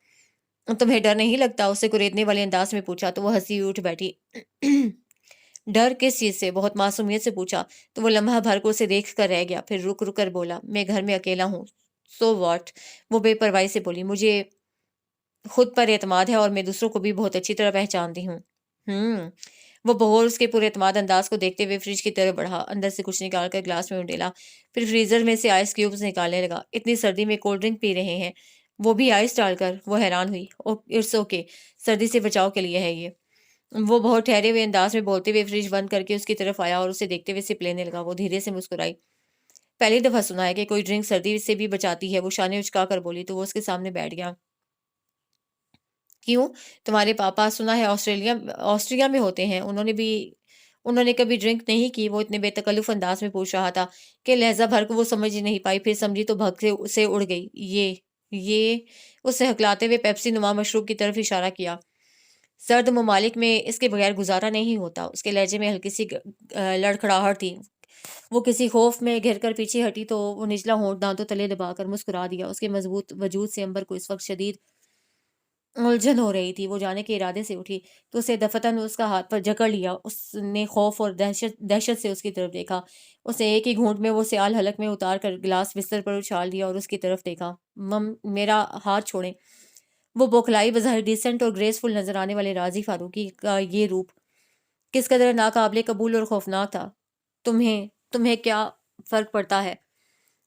تمہیں ڈر نہیں لگتا؟ اس سے کریدنے والے انداز میں پوچھا تو وہ ہنسی اٹھ بیٹھی۔ ڈر کس چیز سے؟ بہت معصومیت سے پوچھا تو وہ لمحہ بھر کو اسے دیکھ کر رہ گیا، پھر رک کر بولا، میں گھر میں اکیلا ہوں۔ So what? وہ بے پرواہی سے بولی، مجھے خود پر اعتماد ہے اور میں دوسروں کو بھی بہت اچھی طرح پہچانتی ہوں۔ وہ بغور اس کے پورے اعتماد انداز کو دیکھتے ہوئے فریج کی طرف بڑھا، اندر سے کچھ نکال کر گلاس میں ڈالا، پھر فریزر میں سے آئس کیوبز نکالنے لگا۔ اتنی سردی میں کولڈ ڈرنک پی رہے ہیں، وہ بھی آئس ڈال کر؟ وہ حیران ہوئی۔ اٹس اوکے، سردی سے بچاؤ کے لیے ہے یہ۔ وہ بہت ٹھہرے ہوئے انداز میں بولتے ہوئے فریج بند کر کے اس کی طرف آیا اور اسے دیکھتے ہوئے سپ لینے لگا۔ وہ دھیرے سے مسکرائی۔ پہلی دفعہ سنا ہے کہ کوئی ڈرنک سردی سے بھی بچاتی ہے، وہ شانے اچکا کر بولی تو وہ اس کے سامنے بیٹھ گیا۔ کیوں؟ تمہارے پاپا سنا ہے آسٹریا میں ہوتے ہیں، انہوں نے کبھی ڈرنک نہیں کی؟ وہ اتنے بے تکلف انداز میں پوچھ رہا تھا کہ لہجہ بھر کو وہ سمجھ ہی نہیں پائی، پھر سمجھی تو بھگ سے اڑ گئی۔ یہ اس سے ہکلاتے ہوئے پیپسی نما مشروب کی طرف اشارہ کیا۔ سرد ممالک میں اس کے بغیر گزارا نہیں ہوتا۔ اس کے لہجے میں ہلکی سی لڑکھڑاہٹ تھی۔ وہ کسی خوف میں گھر کر پیچھے ہٹی تو وہ نچلا ہونٹ دانتوں تلے دبا کر مسکرا دیا۔ اس کے مضبوط وجود سے امبر کو اس وقت شدید الجھن ہو رہی تھی۔ وہ جانے کے ارادے سے اٹھی تو اسے دفتن اس کا ہاتھ پر جکڑ لیا۔ اس نے خوف اور دہشت سے اس کی طرف دیکھا۔ اسے ایک ہی گھونٹ میں وہ سیال حلق میں اتار کر گلاس بستر پر اچھال دیا اور اس کی طرف دیکھا۔ میرا ہاتھ چھوڑیں۔ وہ بوکھلائی بظاہر ڈیسنٹ اور گریسفل نظر آنے والے راضی فاروقی کا یہ روپ کس قدر ناقابل قبول اور خوفناک تھا۔ تمہیں کیا فرق پڑتا ہے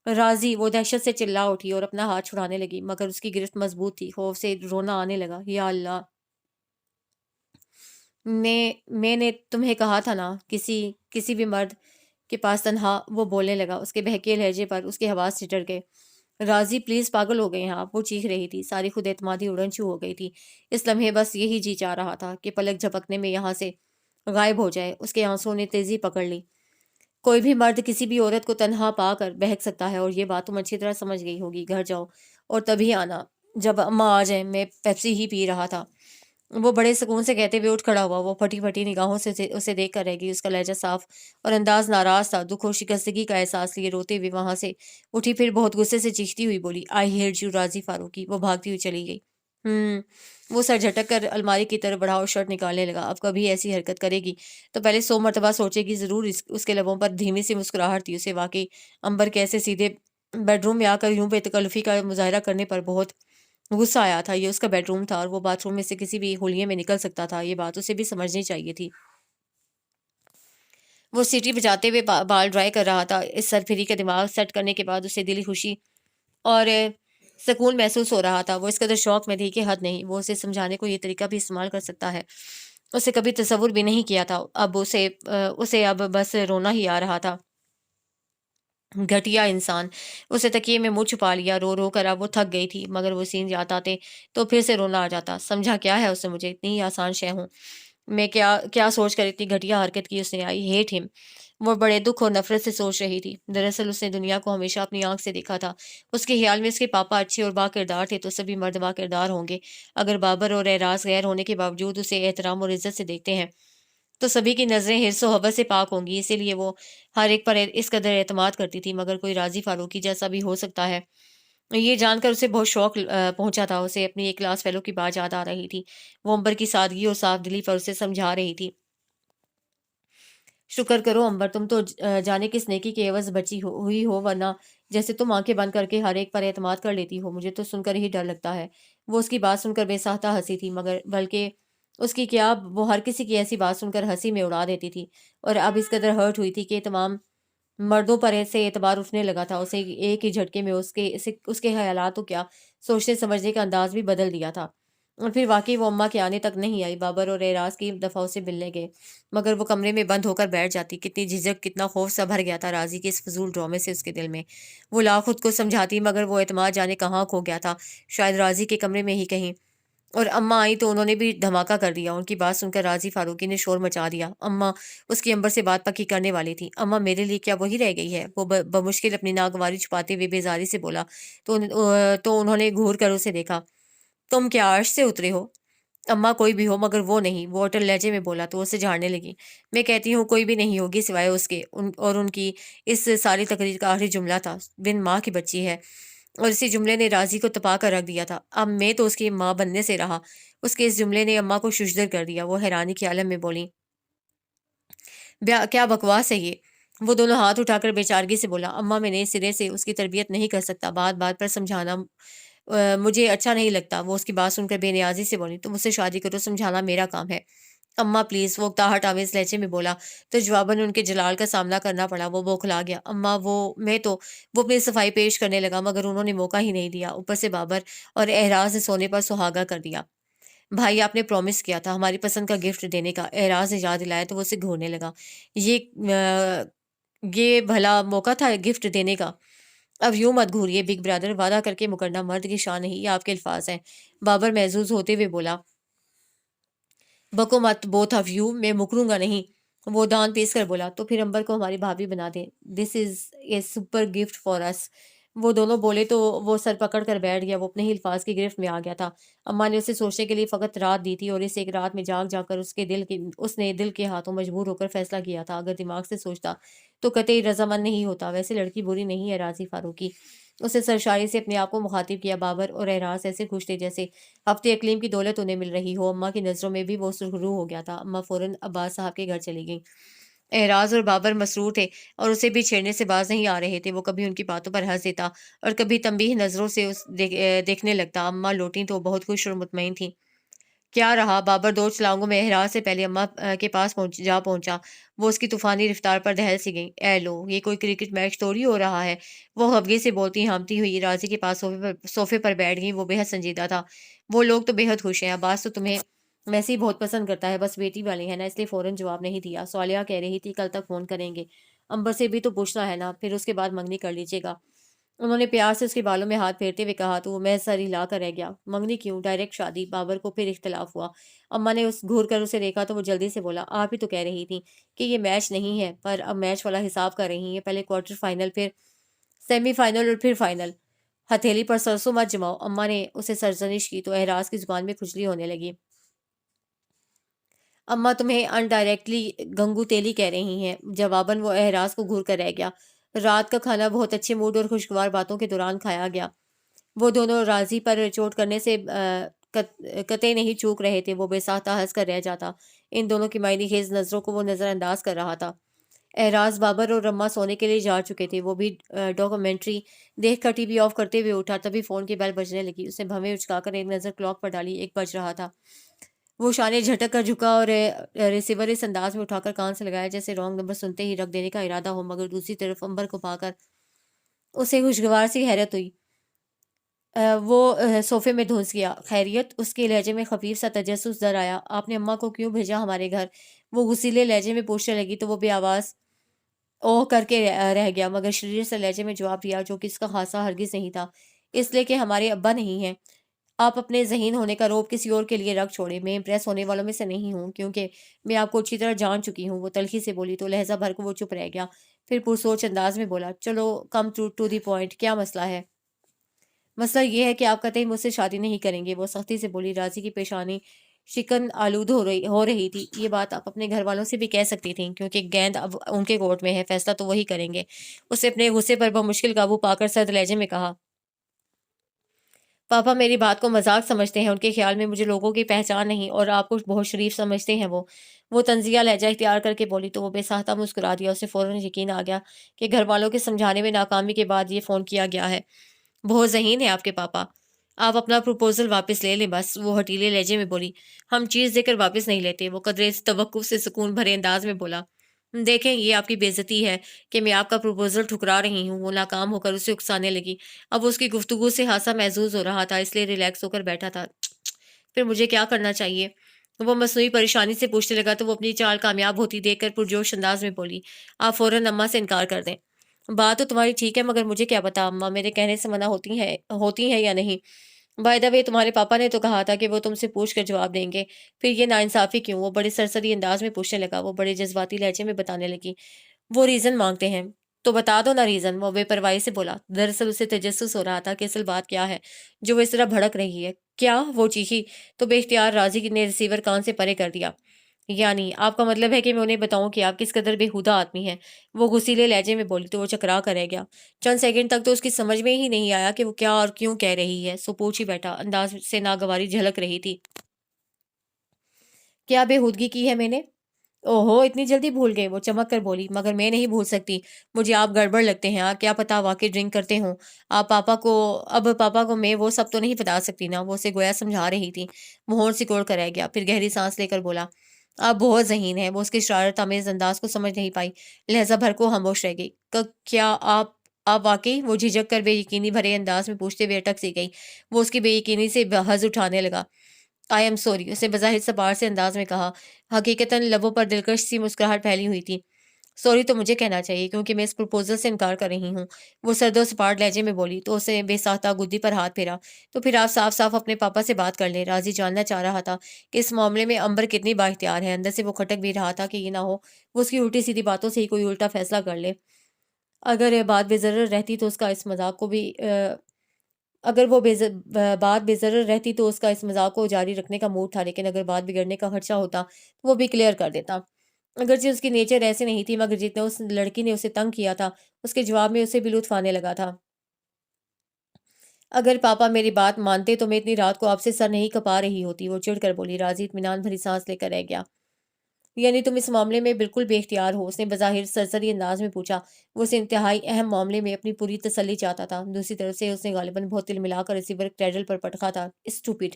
راضی؟ وہ دہشت سے چلا اٹھی اور اپنا ہاتھ چھڑانے لگی، مگر اس کی گرفت مضبوط تھی۔ خوف سے رونا آنے لگا۔ یا اللہ، میں نے تمہیں کہا تھا نا، کسی بھی مرد کے پاس تنہا۔ وہ بولنے لگا، اس کے بہکے لہجے پر اس کے حواس چٹر گئے۔ راضی پلیز، پاگل ہو گئے ہیں آپ، وہ چیخ رہی تھی۔ ساری خود اعتمادی اڑن چھو ہو گئی تھی۔ اس لمحے بس یہی جی چاہ رہا تھا کہ پلک جھپکنے میں یہاں سے غائب ہو جائے۔ اس کے آنسوؤں نے تیزی پکڑ لی۔ کوئی بھی مرد کسی بھی عورت کو تنہا پا کر بہک سکتا ہے، اور یہ بات تم اچھی طرح سمجھ گئی ہوگی۔ گھر جاؤ اور تبھی آنا جب اماں آ جائیں۔ میں پیپسی ہی پی رہا تھا، وہ بڑے سکون سے کہتے ہوئے اٹھ کھڑا ہوا۔ وہ پھٹی پھٹی نگاہوں سے اسے دیکھ کر رہ گئی۔ اس کا لہجہ صاف اور انداز ناراض تھا۔ دکھ و شکستگی کا احساس لیے روتے ہوئے وہاں سے اٹھی، پھر بہت غصے سے چیختی ہوئی بولی، آئی ہیٹ یو راضی فاروقی۔ وہ بھاگتی ہوئی چلی گئی۔ وہ سر جھٹک کر الماری کی طرف بڑھا اور شرٹ نکالنے لگا۔ اب کبھی ایسی حرکت کرے گی تو پہلے 100 مرتبہ سوچے گی ضرور۔ اس کے لبوں پر دھیمی سی مسکراہٹ تھی۔ اسے واقعی امبر کے ایسے سیدھے بیڈ روم میں آ کر یوں بے تکلفی کا مظاہرہ کرنے پر بہت غصہ آیا تھا۔ یہ اس کا بیڈ روم تھا اور وہ باتھ روم میں سے کسی بھی ہولیے میں نکل سکتا تھا۔ یہ بات اسے بھی سمجھنی چاہیے تھی۔ وہ سیٹی بجاتے ہوئے بال ڈرائی کر رہا تھا۔ اس سرپھری کا دماغ سیٹ کرنے کے بعد اسے دلی خوشی اور سکون محسوس ہو رہا تھا۔ وہ اس قدر شوق میں تھی کہ حد نہیں۔ وہ اسے سمجھانے کو یہ طریقہ بھی استعمال کر سکتا ہے، اسے کبھی تصور بھی نہیں کیا تھا۔ اب اسے اب بس رونا ہی آ رہا تھا۔ گھٹیا انسان۔ اسے تکیے میں منہ چھپا لیا۔ رو رو کر اب وہ تھک گئی تھی، مگر وہ سین یاد آتے تو پھر سے رونا آ جاتا۔ سمجھا کیا ہے اس نے مجھے؟ اتنی ہی آسان شے ہوں میں کیا سوچ کر اتنی گھٹیا حرکت کی اس نے؟ آئی ہیٹ ہم۔ وہ بڑے دکھ اور نفرت سے سوچ رہی تھی۔ دراصل اس نے دنیا کو ہمیشہ اپنی آنکھ سے دیکھا تھا۔ اس کے خیال میں اس کے پاپا اچھے اور با کردار تھے تو سبھی مرد با کردار ہوں گے۔ اگر بابر اور اعراز غیر ہونے کے باوجود اسے احترام اور عزت سے دیکھتے ہیں تو سبھی کی نظریں حرص و حوث سے پاک ہوں گی۔ اسی لیے وہ ہر ایک پر اس قدر اعتماد کرتی تھی۔ مگر کوئی راضی فاروقی جیسا بھی ہو سکتا ہے، یہ جان کر اسے بہت شوق پہنچا تھا۔ اسے اپنی ایک کلاس فیلو کی بات یاد آ رہی تھی۔ وہ امبر کی سادگی اور صاف دلی پر اسے سمجھا رہی تھی۔ شکر کرو امبر، تم تو جانے کس نیکی کے عوض بچی ہوئی ہو، ورنہ جیسے تم آنکھیں بند کر کے ہر ایک پر اعتماد کر لیتی ہو، مجھے تو سن کر ہی ڈر لگتا ہے۔ وہ اس کی بات سن کر بے ساختہ ہنسی تھی، مگر بلکہ اس کی کیا، وہ ہر کسی کی ایسی بات سن کر ہنسی میں اڑا دیتی تھی، اور اب اس قدر ہرٹ ہوئی تھی کہ تمام مردوں پر ایسے اعتبار اٹھنے لگا تھا۔ اسے ایک ہی جھٹکے میں اس کے خیالات تو کیا، سوچنے سمجھنے کا انداز بھی بدل دیا تھا۔ اور پھر واقعی وہ اماں کے آنے تک نہیں آئی۔ بابر اور اعراز کی دفعہ اسے ملنے گئے، مگر وہ کمرے میں بند ہو کر بیٹھ جاتی۔ کتنی جھجک، کتنا خوف سا بھر گیا تھا راضی کے اس فضول ڈرامے سے اس کے دل میں۔ وہ لاکھ خود کو سمجھاتی، مگر وہ اعتماد جانے کہاں کھو گیا تھا، شاید راضی کے کمرے میں ہی کہیں۔ اور اماں آئی تو انہوں نے بھی دھماکہ کر دیا۔ ان کی بات سن کر راضی فاروقی نے شور مچا دیا۔ اماں اس کی امبر سے بات پکی کرنے والی تھی۔ اماں میرے لیے کیا وہی رہ گئی ہے؟ وہ بمشکل اپنی ناگواری چھپاتے ہوئے بیزاری سے بولا تو انہوں نے گھور کر اسے دیکھا۔ تم کیا عرش سے اترے ہو؟ اماں کوئی بھی ہو مگر وہ نہیں، وہ اٹل لہجے میں بولا تو اسے جھاڑنے لگی۔ میں کہتی ہوں کوئی بھی نہیں ہوگی سوائے اس کے، اور ان کی اس ساری تقریر کا آخری جملہ تھا، بن ماں کی بچی ہے، اور اسی جملے نے راضی کو تپا کر رکھ دیا تھا۔ اب میں تو اس کی ماں بننے سے رہا، اس کے اس جملے نے اماں کو ششدر کر دیا۔ وہ حیرانی کے عالم میں بولی، کیا بکواس ہے یہ؟ وہ دونوں ہاتھ اٹھا کر بیچارگی سے بولا، اماں میں نئے سرے سے اس کی تربیت نہیں کر سکتا، بات بات پر سمجھانا مجھے اچھا نہیں لگتا۔ وہ اس کی بات سن کر بے نیازی سے بولی، تم اس سے شادی کرو، سمجھانا میرا کام ہے۔ اماں پلیز، وہ اکتاہٹ آمیز لہجے میں بولا تو جواباً ان کے جلال کا سامنا کرنا پڑا۔ وہ بوکھلا گیا۔ اماں وہ اپنی صفائی پیش کرنے لگا، مگر انہوں نے موقع ہی نہیں دیا۔ اوپر سے بابر اور اعراز نے سونے پر سہاگا کر دیا۔ بھائی آپ نے پرومس کیا تھا ہماری پسند کا گفٹ دینے کا، اعراز نے یاد دلایا تو وہ اسے گھورنے لگا۔ یہ بھلا موقع تھا گفٹ دینے کا؟ اب یوں مت گھوریے بگ برادر، وعدہ کر کے مکرنا مرد کی شان نہیں، یہ آپ کے الفاظ ہیں۔ بابر محظوظ ہوتے ہوئے بولا، بکو مت بوتھ آف یو، میں مکروں گا نہیں۔ وہ دان پیس کر بولا، تو پھر امبر کو ہماری بھابھی بنا دیں، دس از اے سپر گفٹ فار اس۔ وہ دونوں بولے تو وہ سر پکڑ کر بیٹھ گیا، وہ اپنے ہی الفاظ کی گرفت میں آ گیا تھا۔ اماں نے اسے سوچنے کے لیے فقط رات دی تھی، اور اس ایک رات میں جاگ جا کر اس نے دل کے ہاتھوں مجبور ہو کر فیصلہ کیا تھا۔ اگر دماغ سے سوچتا تو قطعی رضامند نہیں ہوتا۔ ویسے لڑکی بری نہیں ہے راضی فاروقی، اسے سرشاری سے اپنے آپ کو مخاطب کیا۔ بابر اور اعراض ایسے خوش تھے جیسے ہفتے اقلیم کی دولت انہیں مل رہی ہو۔ اماں کی نظروں میں بھی وہ سرخرو ہو گیا تھا۔ اماں فوراً عباس صاحب کے گھر چلی گئیں۔ اعراض اور بابر مسرور تھے اور اسے بھی چھیڑنے سے باز نہیں آ رہے تھے۔ وہ کبھی ان کی باتوں پر ہنس دیتا اور کبھی تنبیہ نظروں سے دیکھنے لگتا۔ اماں لوٹیں تو بہت خوش اور مطمئن تھیں۔ کیا رہا؟ بابر دو چھلانگوں میں اعراض سے پہلے اماں کے پاس جا پہنچا۔ وہ اس کی طوفانی رفتار پر دہل سی گئیں۔ اے لو، یہ کوئی کرکٹ میچ تھوڑی ہو رہا ہے۔ وہ خفگی سے بولتی ہامتی ہوئی راضی کے پاس صوفے پر بیٹھ گئیں۔ وہ بے حد سنجیدہ تھا۔ وہ لوگ تو بے حد خوش ہیں، عباس تو تمہیں ویسے ہی بہت پسند کرتا ہے، بس بیٹی والے ہیں نا، اس لیے فوراً جواب نہیں دیا۔ صالحہ کہہ رہی تھی کل تک فون کریں گے، امبر سے بھی تو پوچھنا ہے نا، پھر اس کے بعد منگنی کر لیجیے گا۔ انہوں نے پیار سے اس کے بالوں میں ہاتھ پھیرتے ہوئے کہا تو وہ محض سر ہلا کر رہ گیا۔ منگنی کیوں؟ ڈائریکٹ شادی؟ بابر کو پھر اختلاف ہوا۔ اماں نے گھور کر اسے دیکھا تو وہ جلدی سے بولا، آپ ہی تو کہہ رہی تھیں کہ یہ میچ نہیں ہے، پر اب میچ والا حساب کر رہی ہیں، پہلے کوارٹر فائنل، پھر سیمی فائنل اور پھر فائنل۔ ہتھیلی پر سرسوں مت جماؤ۔ اماں نے اسے سرزنش کی تو اعراض کی زبان میں کھجلی ہونے لگی۔ اماں تمہیں انڈائریکٹلی گنگو تیلی کہہ رہی ہیں۔ جواباً وہ اعراض کو گھور کر رہ گیا۔ رات کا کھانا بہت اچھے موڈ اور خوشگوار باتوں کے دوران کھایا گیا۔ وہ دونوں راضی پر چوٹ کرنے سے قطعی نہیں چوک رہے تھے۔ وہ بے ساختہ ہنس کر رہ جاتا۔ ان دونوں کی معنی خیز نظروں کو وہ نظر انداز کر رہا تھا۔ اعراض، بابر اور رما سونے کے لیے جا چکے تھے۔ وہ بھی ڈاکومنٹری دیکھ کر ٹی وی آف کرتے ہوئے اٹھا، تبھی فون کی بیل بجنے لگی۔ اس نے بھویں اچکا کر ایک نظر کلاک پر ڈالی، 1 بج رہا تھا۔ وہ شانے جھٹک کر جھکا اور ریسیور اس انداز میں اٹھا کر کان سے لگایا جیسے رانگ نمبر سنتے ہی رکھ دینے کا ارادہ ہو، مگر دوسری طرف امبر کو پا کر اسے خوشگوار سی حیرت ہوئی۔ وہ صوفے میں دھنس گیا۔ خیریت؟ اس کے لہجے میں خفیف سا تجسس در آیا۔ آپ نے اماں کو کیوں بھیجا ہمارے گھر؟ وہ غصیلے لہجے میں پوچھنے لگی تو وہ بے آواز اوہ کر کے رہ گیا، مگر شریر سے لہجے میں جواب دیا جو کہ اس کا خاصہ ہرگز نہیں تھا، اس لیے کہ ہمارے ابا نہیں ہیں۔ آپ اپنے ذہین ہونے کا روب کسی اور کے لیے رکھ چھوڑے۔ میں امپریس ہونے والوں میں سے نہیں ہوں، کیونکہ میں آپ کو اچھی طرح جان چکی ہوں۔ وہ تلخی سے بولی تو لہجہ بھر کو وہ چپ رہ گیا، پھر پرسوچ انداز میں بولا، چلو کم ٹو دی پوائنٹ، کیا مسئلہ ہے؟ مسئلہ یہ ہے کہ آپ قطعی مجھ سے شادی نہیں کریں گے۔ وہ سختی سے بولی۔ راضی کی پیشانی شکن آلود ہو رہی تھی۔ یہ بات آپ اپنے گھر والوں سے بھی کہہ سکتی تھیں، کیونکہ گیند اب ان کے کورٹ میں ہے، فیصلہ تو وہی کریں گے۔ اسے اپنے غصے پر بمشکل قابو پا کر سرد لہجے میں کہا، پاپا میری بات کو مذاق سمجھتے ہیں، ان کے خیال میں مجھے لوگوں کی پہچان نہیں، اور آپ کو بہت شریف سمجھتے ہیں۔ وہ طنزیہ لہجہ اختیار کر کے بولی تو وہ بے ساختہ مسکرا دیا۔ اسے فوراً یقین آ گیا کہ گھر والوں کے سمجھانے میں ناکامی کے بعد یہ فون کیا گیا ہے۔ بہت ذہین ہے آپ کے پاپا، آپ اپنا پروپوزل واپس لے لیں بس۔ وہ ہٹیلے لہجے میں بولی، ہم چیز دے کر واپس نہیں لیتے۔ وہ قدرے توقف سے سکون بھرے انداز میں بولا، دیکھیں یہ آپ کی بے عزتی ہے کہ میں آپ کا پروپوزل ٹھکرا رہی ہوں۔ وہ ناکام ہو کر اسے اکسانے لگی۔ اب اس کی گفتگو سے حادثہ محظوظ ہو رہا تھا، اس لیے ریلیکس ہو کر بیٹھا تھا۔ پھر مجھے کیا کرنا چاہیے؟ وہ مصنوعی پریشانی سے پوچھنے لگا تو وہ اپنی چال کامیاب ہوتی دیکھ کر پرجوش انداز میں بولی، آپ فوراً اماں سے انکار کر دیں۔ بات تو تمہاری ٹھیک ہے، مگر مجھے کیا پتا اماں میرے کہنے سے منع ہوتی ہیں یا نہیں۔ بائی دا وے تمہارے پاپا نے تو کہا تھا کہ وہ تم سے پوچھ کر جواب دیں گے، پھر یہ ناانصافی کیوں؟ وہ بڑے سرسری انداز میں پوچھنے لگا۔ وہ بڑے جذباتی لہجے میں بتانے لگی، وہ ریزن مانگتے ہیں تو بتا دو نا ریزن۔ وہ بے پرواہی سے بولا۔ دراصل اسے تجسس ہو رہا تھا کہ اصل بات کیا ہے جو وہ اس طرح بھڑک رہی ہے۔ کیا؟ وہ چیخی تو بے اختیار راضی نے ریسیور کان سے پرے کر دیا۔ یعنی آپ کا مطلب ہے کہ میں انہیں بتاؤں کہ آپ کس قدر بےہودہ آدمی ہیں؟ وہ غصیلے لہجے میں بولی تو وہ چکرا کر رہ گیا۔ چند سیکنڈ تک تو اس کی سمجھ میں ہی نہیں آیا کہ وہ کیا اور کیوں کہہ رہی ہے، سو پوچھ ہی بیٹھا۔ انداز سے ناگواری جھلک رہی تھی۔ کیا بےہودگی کی ہے میں نے؟ اوہو اتنی جلدی بھول گئے؟ وہ چمک کر بولی، مگر میں نہیں بھول سکتی، مجھے آپ گڑبڑ لگتے ہیں، کیا پتا واقعی ڈرنک کرتے ہوں۔ اب پاپا کو میں وہ سب تو نہیں بتا سکتی نا۔ وہ اسے گویا سمجھا رہی تھی۔ وہ ہونٹ سکوڑ کر رہ گیا، پھر گہری سانس لے کر بولا، آپ بہت ذہین ہیں۔ وہ اس کے شرارت آمیز انداز کو سمجھ نہیں پائی، لہجہ بھر کو خاموش رہ گئی۔ کیا آپ واقعی؟ وہ جھجک کر بے یقینی بھرے انداز میں پوچھتے ہوئے اٹک سی گئی۔ وہ اس کی بے یقینی سے حز اٹھانے لگا۔ آئی ایم سوری، اس نے بظاہر سپار سے انداز میں کہا، حقیقتاً لبوں پر دلکش سی مسکراہٹ پھیلی ہوئی تھی۔ سوری تو مجھے کہنا چاہیے کیونکہ میں اس پروپوزل سے انکار کر رہی ہوں۔ وہ سرد و سپاٹ لہجے میں بولی تو اسے بے ساختہ گدی پر ہاتھ پھیرا، تو پھر آپ صاف صاف اپنے پاپا سے بات کر لیں۔ راضی جاننا چاہ رہا تھا کہ اس معاملے میں امبر کتنی با اختیار ہے۔ اندر سے وہ کھٹک بھی رہا تھا کہ یہ نہ ہو وہ اس کی الٹی سیدھی باتوں سے ہی کوئی الٹا فیصلہ کر لے۔ اگر بات بے ضرر رہتی تو اس کا اس مذاق کو بھی اگر وہ بات بے ضرر رہتی تو اس کا اس مذاق کو جاری رکھنے کا موڈ تھا، لیکن اگر بات بگڑنے کا خدشہ ہوتا تو وہ بھی کلیئر کر دیتا۔ اگرچہ اس کی نیچر ایسے نہیں تھی، مگر جتنا اس لڑکی نے اسے تنگ کیا تھا اس کے جواب میں اسے بھی لطف آنے لگا تھا۔ اگر پاپا میری بات مانتے تو میں اتنی رات کو آپ سے سر نہیں کپا رہی ہوتی، وہ چڑھ کر بولی۔ راضی اطمینان بھری سانس لے کر رہ گیا۔ یعنی تم اس معاملے میں بالکل بے اختیار ہو؟ اس نے بظاہر سرسری انداز میں پوچھا۔ وہ اس انتہائی اہم معاملے میں اپنی پوری تسلی چاہتا تھا۔ دوسری طرف سے اس نے غالباً بہت تل ملا کر ریسیور ٹیڈل پر پٹکا تھا۔ اسٹوپٹ!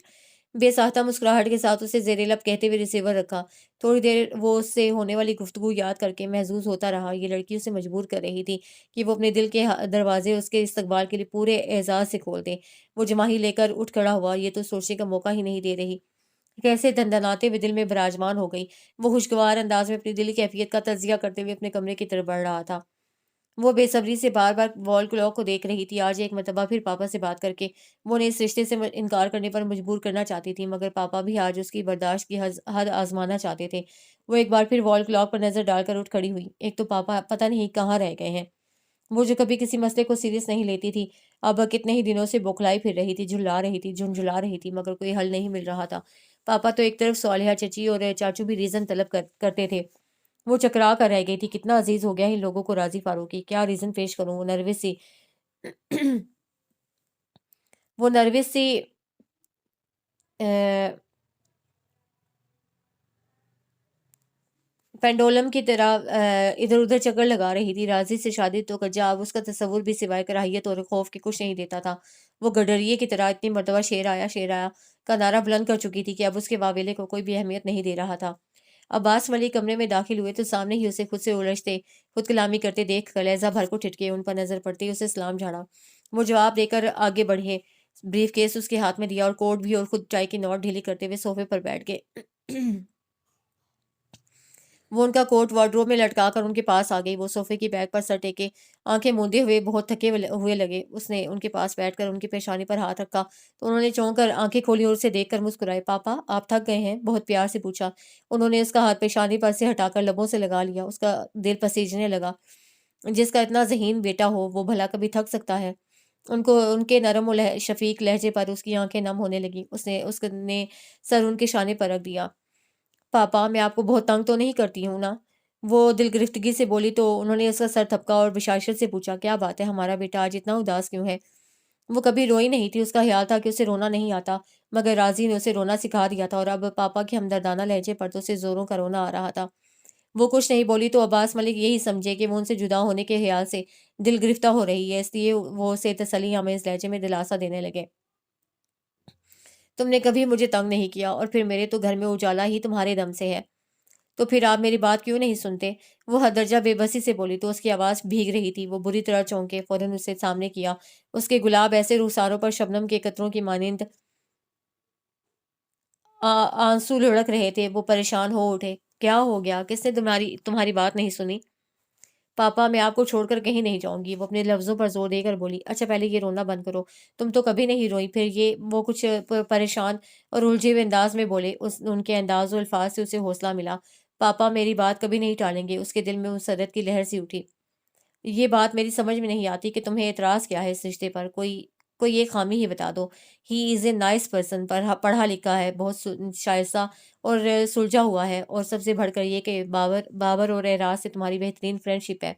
بے ساختہ مسکراہٹ کے ساتھ اسے زیر لب کہتے ہوئے ریسیور رکھا۔ تھوڑی دیر وہ اس سے ہونے والی گفتگو یاد کر کے محظوظ ہوتا رہا۔ یہ لڑکی اسے مجبور کر رہی تھی کہ وہ اپنے دل کے دروازے اس کے استقبال کے لیے پورے اعزاز سے کھول دے۔ وہ جماہی لے کر اٹھ کھڑا ہوا۔ یہ تو سوچنے کا موقع ہی نہیں دے رہی، کیسے دندناتے ہوئے دل میں براجمان ہو گئی۔ وہ خوشگوار انداز میں اپنی دلی کیفیت کا تجزیہ کرتے ہوئے اپنے کمرے کی طرف بڑھ رہا تھا۔ وہ بے صبری سے بار بار وال کلاک کو دیکھ رہی تھی۔ آج ایک مرتبہ پھر پاپا سے بات کر کے وہ انہیں اس رشتے سے انکار کرنے پر مجبور کرنا چاہتی تھی، مگر پاپا بھی آج اس کی برداشت کی حد آزمانا چاہتے تھے۔ وہ ایک بار پھر وال کلاک پر نظر ڈال کر اٹھ کھڑی ہوئی۔ ایک تو پاپا پتہ نہیں کہاں رہ گئے ہیں۔ وہ جو کبھی کسی مسئلے کو سیریس نہیں لیتی تھی، اب کتنے ہی دنوں سے بوکھلائی پھر رہی تھی، جھنجھلا رہی تھی، مگر کوئی حل نہیں مل رہا تھا۔ پاپا تو ایک طرف صالحہ چچی اور چاچو بھی ریزن طلب کرتے تھے۔ وہ چکرا کر رہ گئی تھی۔ کتنا عزیز ہو گیا ان لوگوں کو راضی فاروقی، کیا ریزن پیش کروں؟ وہ نروس سی پینڈولم کی طرح ادھر ادھر چکر لگا رہی تھی۔ راضی سے شادی تو کجا، اب اس کا تصور بھی سوائے کراہیت اور خوف کے کچھ نہیں دیتا تھا۔ وہ گڈریے کی طرح اتنی مرتبہ شیر آیا کا نعرہ بلند کر چکی تھی کہ اب اس کے واویلے کو کوئی بھی اہمیت نہیں دے رہا تھا۔ عباس ملک کمرے میں داخل ہوئے تو سامنے ہی اسے خود سے الجھتے، خود کلامی کرتے دیکھ کلیزہ بھر کو ٹھٹکے ان پر نظر پڑتے ہی اسے سلام جھاڑا۔ وہ جواب دے کر آگے بڑھے، بریف کیس اس کے ہاتھ میں دیا اور کوٹ بھی اور خود ٹائی کی نوٹ ڈھیلی کرتے ہوئے صوفے پر بیٹھ گئے۔ وہ ان کا کوٹ وارڈروب میں لٹکا کر ان کے پاس آ گئی۔ وہ صوفے کی بیک پر سر ٹیکے آنکھیں موندے ہوئے بہت تھکے ہوئے لگے۔ اس نے ان کے پاس بیٹھ کر ان کی پیشانی پر ہاتھ رکھا تو انہوں نے چونک کر آنکھیں کھولی اور اسے دیکھ کر مسکرائے۔ پاپا آپ تھک گئے ہیں؟ بہت پیار سے پوچھا۔ انہوں نے اس کا ہاتھ پیشانی پر سے ہٹا کر لبوں سے لگا لیا۔ اس کا دل پسیجنے لگا۔ جس کا اتنا ذہین بیٹا ہو وہ بھلا کبھی تھک سکتا ہے؟ ان کے نرم و شفیق لہجے پر اس کی آنکھیں نم ہونے لگی۔ اس نے سر ان کے شانے پر رکھ دیا۔ پاپا میں آپ کو بہت تنگ تو نہیں کرتی ہوں نا؟ وہ دل گرفتگی سے بولی تو انہوں نے اس کا سر تھپکا اور بشاشت سے پوچھا، کیا بات ہے ہمارا بیٹا آج اتنا اداس کیوں ہے؟ وہ کبھی روئی نہیں تھی۔ اس کا خیال تھا کہ اسے رونا نہیں آتا، مگر راضی نے اسے رونا سکھا دیا تھا اور اب پاپا کے ہمدردانہ لہجے پر تو اسے زوروں کا رونا آ رہا تھا۔ وہ کچھ نہیں بولی تو عباس ملک یہی سمجھے کہ وہ ان سے جدا ہونے کے خیال سے دل گرفتہ ہو رہی ہے، اس لیے وہ اسے تسلی آمیز لہجے میں دلاسا دینے لگے۔ تم نے کبھی مجھے تنگ نہیں کیا، اور پھر میرے تو گھر میں اجالا ہی تمہارے دم سے ہے، تو پھر آپ میری بات کیوں نہیں سنتے؟ وہ حد درجہ بے بسی سے بولی تو اس کی آواز بھیگ رہی تھی۔ وہ بری طرح چونکے، فوراً اسے سامنے کیا۔ اس کے گلاب ایسے رخساروں پر شبنم کے قطروں کی مانند آنسو لڑک رہے تھے۔ وہ پریشان ہو اٹھے۔ کیا ہو گیا؟ کس نے تمہاری بات نہیں سنی؟ پاپا میں آپ کو چھوڑ کر کہیں نہیں جاؤں گی، وہ اپنے لفظوں پر زور دے کر بولی۔ اچھا پہلے یہ رونا بند کرو، تم تو کبھی نہیں روئی۔ پھر وہ کچھ پریشان اور الجھے ہوئے انداز میں بولے۔ ان کے انداز و الفاظ سے اسے حوصلہ ملا۔ پاپا میری بات کبھی نہیں ٹالیں گے؟ اس کے دل میں مسرت کی لہر سی اٹھی۔ یہ بات میری سمجھ میں نہیں آتی کہ تمہیں اعتراض کیا ہے اس رشتے پر؟ کوئی ایک خامی ہی بتا دو۔ ہی از اے نائس پرسن، پڑھا لکھا ہے، بہت شائستہ اور سلجھا ہوا ہے، اور سب سے بڑھ کر یہ کہ بابر اور اعراز سے تمہاری بہترین فرینڈ شپ ہے۔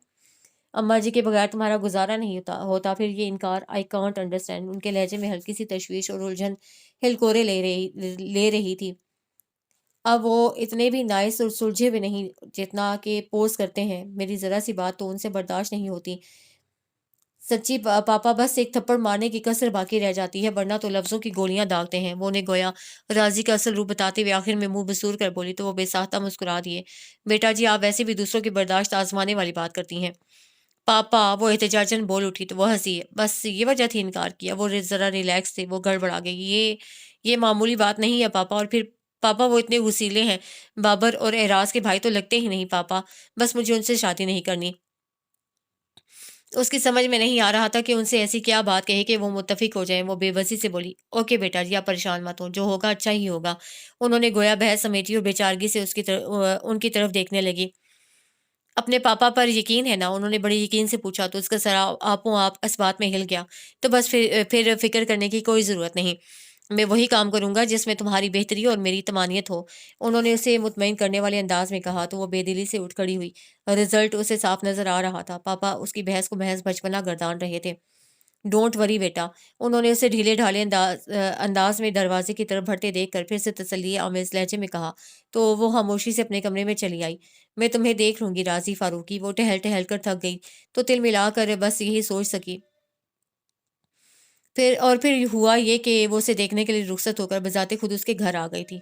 اماں جی کے بغیر تمہارا گزارا نہیں ہوتا۔ پھر یہ انکار، آئی کانٹ انڈرسٹینڈ۔ ان کے لہجے میں ہلکی سی تشویش اور الجھن ہلکورے لے رہی تھی۔ اب وہ اتنے بھی نائس اور سلجھے ہوئے نہیں جتنا کہ پوز کرتے ہیں۔ میری ذرا سی بات تو ان سے برداشت نہیں ہوتی۔ سچی پاپا، بس ایک تھپڑ مارنے کی کسر باقی رہ جاتی ہے، ورنہ تو لفظوں کی گولیاں داغتے ہیں۔ وہ انہیں گویا راضی کا اصل روپ بتاتے ہوئے آخر میں منہ بسور کر بولی تو وہ بے ساختہ مسکرا دیے۔ بیٹا جی آپ ویسے بھی دوسروں کی برداشت آزمانے والی بات کرتی ہیں۔ پاپا، وہ احتجاجاً بول اٹھی تو وہ ہنسی۔ بس یہ وجہ تھی انکار کیا؟ وہ ذرا ریلیکس تھے۔ وہ گڑبڑا گئی۔ یہ معمولی بات نہیں ہے پاپا، اور پھر پاپا وہ اتنے غسیلے ہیں، بابر اور اعراز کے بھائی تو لگتے ہی نہیں پاپا، بس مجھے ان سے شادی نہیں کرنی۔ اس کی سمجھ میں نہیں آ رہا تھا کہ ان سے ایسی کیا بات کہے کہ وہ متفق ہو جائیں۔ وہ بے بسی سے بولی، اوکے بیٹا جی آپ پریشان مت ہوں، جو ہوگا اچھا ہی ہوگا۔ انہوں نے گویا بحث سمیٹی اور بے چارگی سے ان کی طرف دیکھنے لگی۔ اپنے پاپا پر یقین ہے نا؟ انہوں نے بڑے یقین سے پوچھا تو اس کا سر آپ اس بات میں ہل گیا۔ تو بس پھر فکر کرنے کی کوئی ضرورت نہیں، میں وہی کام کروں گا جس میں تمہاری بہتری اور میری طمانینت ہو۔ انہوں نے اسے مطمئن کرنے والے انداز میں کہا تو وہ بے دلی سے اٹھ کھڑی ہوئی۔ رزلٹ اسے صاف نظر آ رہا تھا۔ پاپا اس کی بحث کو محض بچپنا گردان رہے تھے۔ ڈونٹ وری بیٹا، انہوں نے اسے ڈھیلے ڈھالے انداز میں دروازے کی طرف بڑھتے دیکھ کر پھر سے تسلی آمیز لہجے میں کہا تو وہ خاموشی سے اپنے کمرے میں چلی آئی۔ میں تمہیں دیکھ لوں گی راضی فاروقی۔ وہ ٹہل ٹہل کر تھک گئی تو تل ملا کر بس یہی سوچ سکی۔ پھر ہوا یہ کہ وہ اسے دیکھنے کے لیے رخصت ہو کر بذات خود اس کے گھر آ گئی تھی۔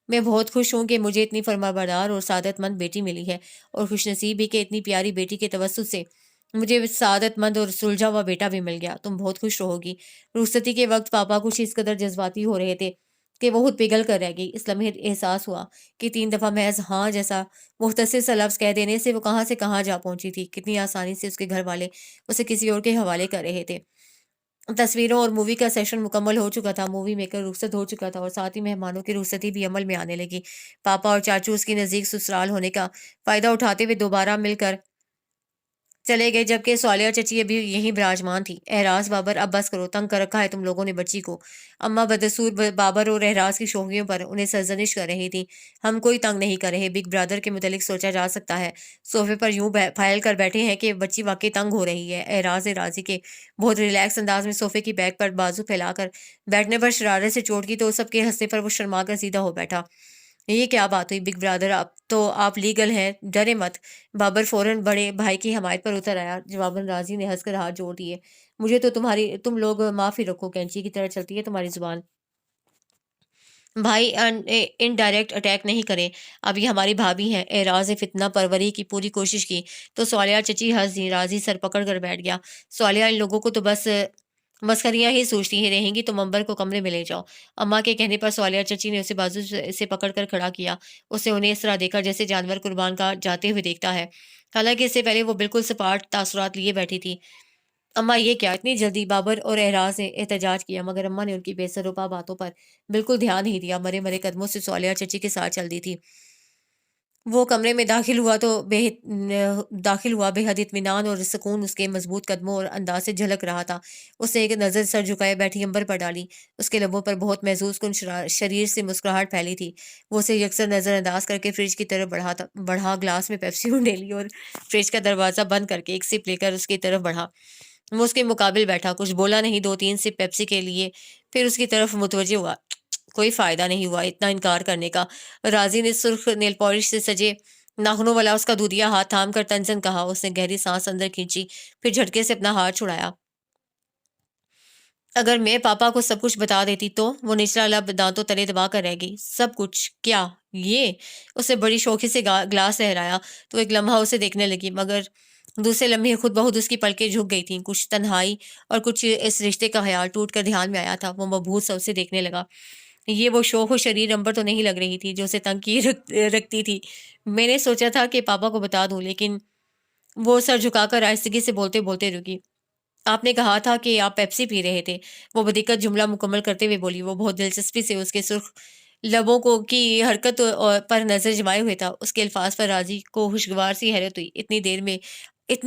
میں بہت خوش ہوں کہ مجھے اتنی فرمانبردار اور سعادت مند بیٹی ملی ہے، اور خوش نصیب بھی کہ اتنی پیاری بیٹی کے توسط سے مجھے سعادت مند اور سلجھا ہوا بیٹا بھی مل گیا۔ تم بہت خوش رہو گی۔ رخصتی کے وقت پاپا کچھ اس قدر جذباتی ہو رہے تھے کہ وہ خود پگھل کر رہ گئی۔ اس لمحے احساس ہوا کہ 3 دفعہ محض ہاں جیسا مختصر سا لفظ کہہ دینے سے وہ کہاں سے کہاں جا پہنچی تھی۔ کتنی آسانی سے اس کے گھر والے اسے کسی اور کے حوالے کر رہے تھے۔ تصویروں اور مووی کا سیشن مکمل ہو چکا تھا، مووی میکر رخصت ہو چکا تھا اور ساتھ ہی مہمانوں کی رخصتی بھی عمل میں آنے لگی۔ پاپا اور چاچو اس کی نزدیک سسرال ہونے کا فائدہ اٹھاتے ہوئے دوبارہ مل کر چلے گئے، جبکہ سوالیہ چچی ابھی یہیں براجمان تھی۔ احراز بابر، اب بس کرو، تنگ کر رکھا ہے تم لوگوں نے بچی کو۔ اماں بدسور بابر اور احراز کی شوخیوں پر انہیں سرزنش کر رہی تھی۔ ہم کوئی تنگ نہیں کر رہے، بگ برادر کے متعلق سوچا جا سکتا ہے۔ صوفے پر یوں پھیل کر بیٹھے ہیں کہ بچی واقعی تنگ ہو رہی ہے۔ احراز راضی کے بہت ریلیکس انداز میں صوفے کی بیک پر بازو پھیلا کر بیٹھنے پر شرارت سے چوٹ کی تو سب کے ہنسنے پر وہ شرما کر سیدھا ہو بیٹھا۔ یہ کیا بات ہوئی بگ برادر؟ اب تو آپ لیگل ہیں، ڈرے مت۔ بابر فوراً بڑے بھائی کی حمایت پر اتر آیا۔ جواباً راضی نے ہنس کر ہاتھ جوڑ دیے۔ مجھے تو تم لوگ معاف ہی رکھو، کینچی کی طرح چلتی ہے تمہاری زبان۔ بھائی انڈائریکٹ اٹیک نہیں کریں، اب یہ ہماری بھابھی ہیں۔ اعراض نے فتنہ پروری کی پوری کوشش کی تو سوالیہ چچی ہنس دی۔ راضی سر پکڑ کر بیٹھ گیا۔ سوالیہ ان لوگوں کو تو بس مسخریاں ہی سوچتی ہی رہیں گی، تم امبر کو کمرے میں لے جاؤ۔ اماں کے کہنے پر سوالیہ چچی نے اسے بازو سے پکڑ کر کھڑا کیا۔ اسے انہیں اس طرح دیکھا جیسے جانور قربان گاہ جاتے ہوئے دیکھتا ہے، حالانکہ اس سے پہلے وہ بالکل سپاٹ تاثرات لیے بیٹھی تھی۔ اماں یہ کیا اتنی جلدی؟ بابر اور احراز نے احتجاج کیا، مگر اماں نے ان کی بے سروپا باتوں پر بالکل دھیان نہیں دیا۔ مرے مرے قدموں سے سوالیہ چچی کے ساتھ چل دی تھی۔ وہ کمرے میں داخل ہوا بے حد اطمینان اور سکون اس کے مضبوط قدموں اور انداز سے جھلک رہا تھا۔ اس نے ایک نظر سر جھکائے بیٹھی امبر پر ڈالی۔ اس کے لبوں پر بہت محظوظ کن شریر سے مسکراہٹ پھیلی تھی۔ وہ اسے یکسر نظر انداز کر کے فریج کی طرف بڑھا، گلاس میں پیپسی ڈھونڈے لی اور فریج کا دروازہ بند کر کے ایک سپ لے کر اس کی طرف بڑھا۔ وہ اس کے مقابل بیٹھا، کچھ بولا نہیں، 2-3 سپ پیپسی کے لیے پھر اس کی طرف متوجہ ہوا۔ کوئی فائدہ نہیں ہوا اتنا انکار کرنے کا۔ راضی نے سرخ نیل پالش سے سجے ناخنوں والا اس کا دودھیا ہاتھ تھام کر تنزن کہا۔ اس نے گہری سانس اندر کھینچی، پھر جھٹکے سے اپنا ہاتھ چھڑایا۔ اگر میں پاپا کو سب کچھ بتا دیتی تو؟ وہ نچلا لب دانتوں تلے دبا کر رہ گئی۔ سب کچھ کیا؟ یہ اسے بڑی شوخی سے گلاس لہرایا تو ایک لمحہ اسے دیکھنے لگی، مگر دوسرے لمحے خود بخود اس کی پلکیں جھک گئی تھیں۔ کچھ تنہائی اور کچھ اس رشتے کا خیال ٹوٹ کر دھیان میں آیا تھا۔ وہ مبہوت سا اسے دیکھنے لگا۔ یہ وہ شوخ و شریر امبر تو نہیں لگ رہی تھی جو اسے تنگ کی رکھتی تھی۔ میں نے سوچا تھا کہ پاپا کو بتا دوں، لیکن وہ سر جھکا کر آہستگی سے بولتے بولتے رکی۔ آپ نے کہا تھا کہ آپ پیپسی پی رہے تھے، وہ بدقت جملہ مکمل کرتے ہوئے بولی۔ وہ بہت دلچسپی سے اس کے سرخ لبوں کی حرکت پر نظر جمائے ہوئے تھا۔ اس کے الفاظ پر راضی کو خوشگوار سی حیرت ہوئی۔ اتنی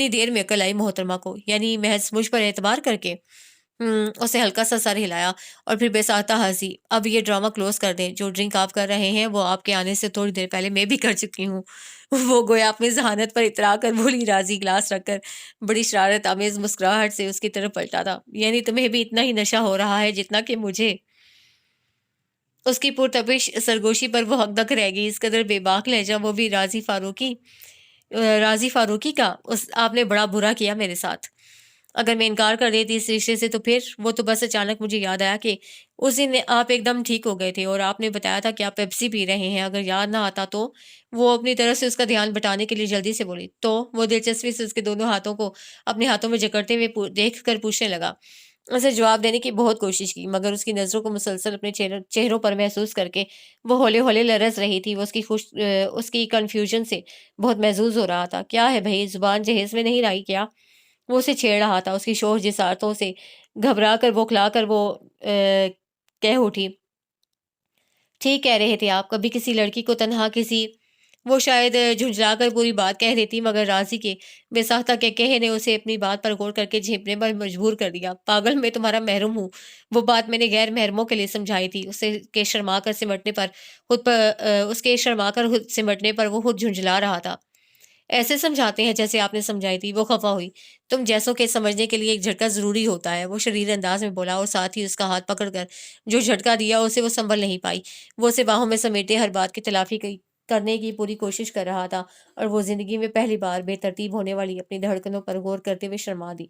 دیر میں عقل آئی محترمہ کو، یعنی محض مجھ پر اعتبار کر کے؟ اسے ہلکا سا سر ہلایا اور پھر بے ساختہ ہنسی۔ اب یہ ڈرامہ کلوز کر دیں، جو ڈرنک آپ کر رہے ہیں وہ آپ کے آنے سے تھوڑی دیر پہلے میں بھی کر چکی ہوں۔ وہ گویا اپنی ذہانت پر اترا کر بولی۔ راضی گلاس رکھ کر بڑی شرارت آمیز مسکراہٹ سے اس کی طرف پلٹا تھا۔ یعنی تمہیں بھی اتنا ہی نشہ ہو رہا ہے جتنا کہ مجھے؟ اس کی پرتپش سرگوشی پر وہ حقدق رہ گئی۔ اس قدر بے باک لہجہ، وہ بھی راضی فاروقی کا! آپ نے بڑا برا کیا میرے ساتھ۔ اگر میں انکار کر دیتی اس رشتے سے تو پھر؟ وہ تو بس اچانک مجھے یاد آیا کہ اس دن آپ ایک دم ٹھیک ہو گئے تھے اور آپ نے بتایا تھا کہ آپ پیپسی پی رہے ہیں۔ اگر یاد نہ آتا تو؟ وہ اپنی طرف سے اس کا دھیان بٹانے کے لیے جلدی سے بولی۔ تو وہ دلچسپی سے اس کے دونوں ہاتھوں کو اپنے ہاتھوں میں جکڑتے ہوئے دیکھ کر پوچھنے لگا۔ اسے جواب دینے کی بہت کوشش کی، مگر اس کی نظروں کو مسلسل اپنے چہروں پر محسوس کر کے وہ ہولے ہولے لرز رہی تھی۔ وہ اس کی کنفیوژن سے بہت محظوظ ہو رہا تھا۔ کیا ہے بھائی، زبان جہیز میں نہیں لائی کیا؟ وہ اسے چھیڑ رہا تھا۔ اس کی شوخ جسارتوں سے گھبرا کر بوکھلا کر وہ کہہ اٹھی۔ ٹھیک کہہ رہے تھے آپ، کبھی کسی لڑکی کو تنہا کسی وہ شاید جھنجلا کر پوری بات کہہ دیتی، مگر راضی کے بے ساختہ کے کہے نے اسے اپنی بات پر غور کر کے جھیپنے پر مجبور کر دیا۔ پاگل، میں تمہارا محرم ہوں، وہ بات میں نے غیر محرموں کے لیے سمجھائی تھی۔ اس کے شرما کر خود سمٹنے پر وہ خود جھنجلا رہا تھا۔ ایسے سمجھاتے ہیں جیسے آپ نے سمجھائی تھی۔ وہ خفا ہوئی۔ تم جیسوں کے سمجھنے کے لیے ایک جھٹکا ضروری ہوتا ہے، وہ شریر انداز میں بولا، اور ساتھ ہی اس کا ہاتھ پکڑ کر جو جھٹکا دیا اسے وہ سنبھل نہیں پائی۔ وہ اسے باہوں میں سمیٹے ہر بات کی تلافی کرنے کی پوری کوشش کر رہا تھا، اور وہ زندگی میں پہلی بار بے ترتیب ہونے والی اپنی دھڑکنوں پر غور کرتے ہوئے شرما دی۔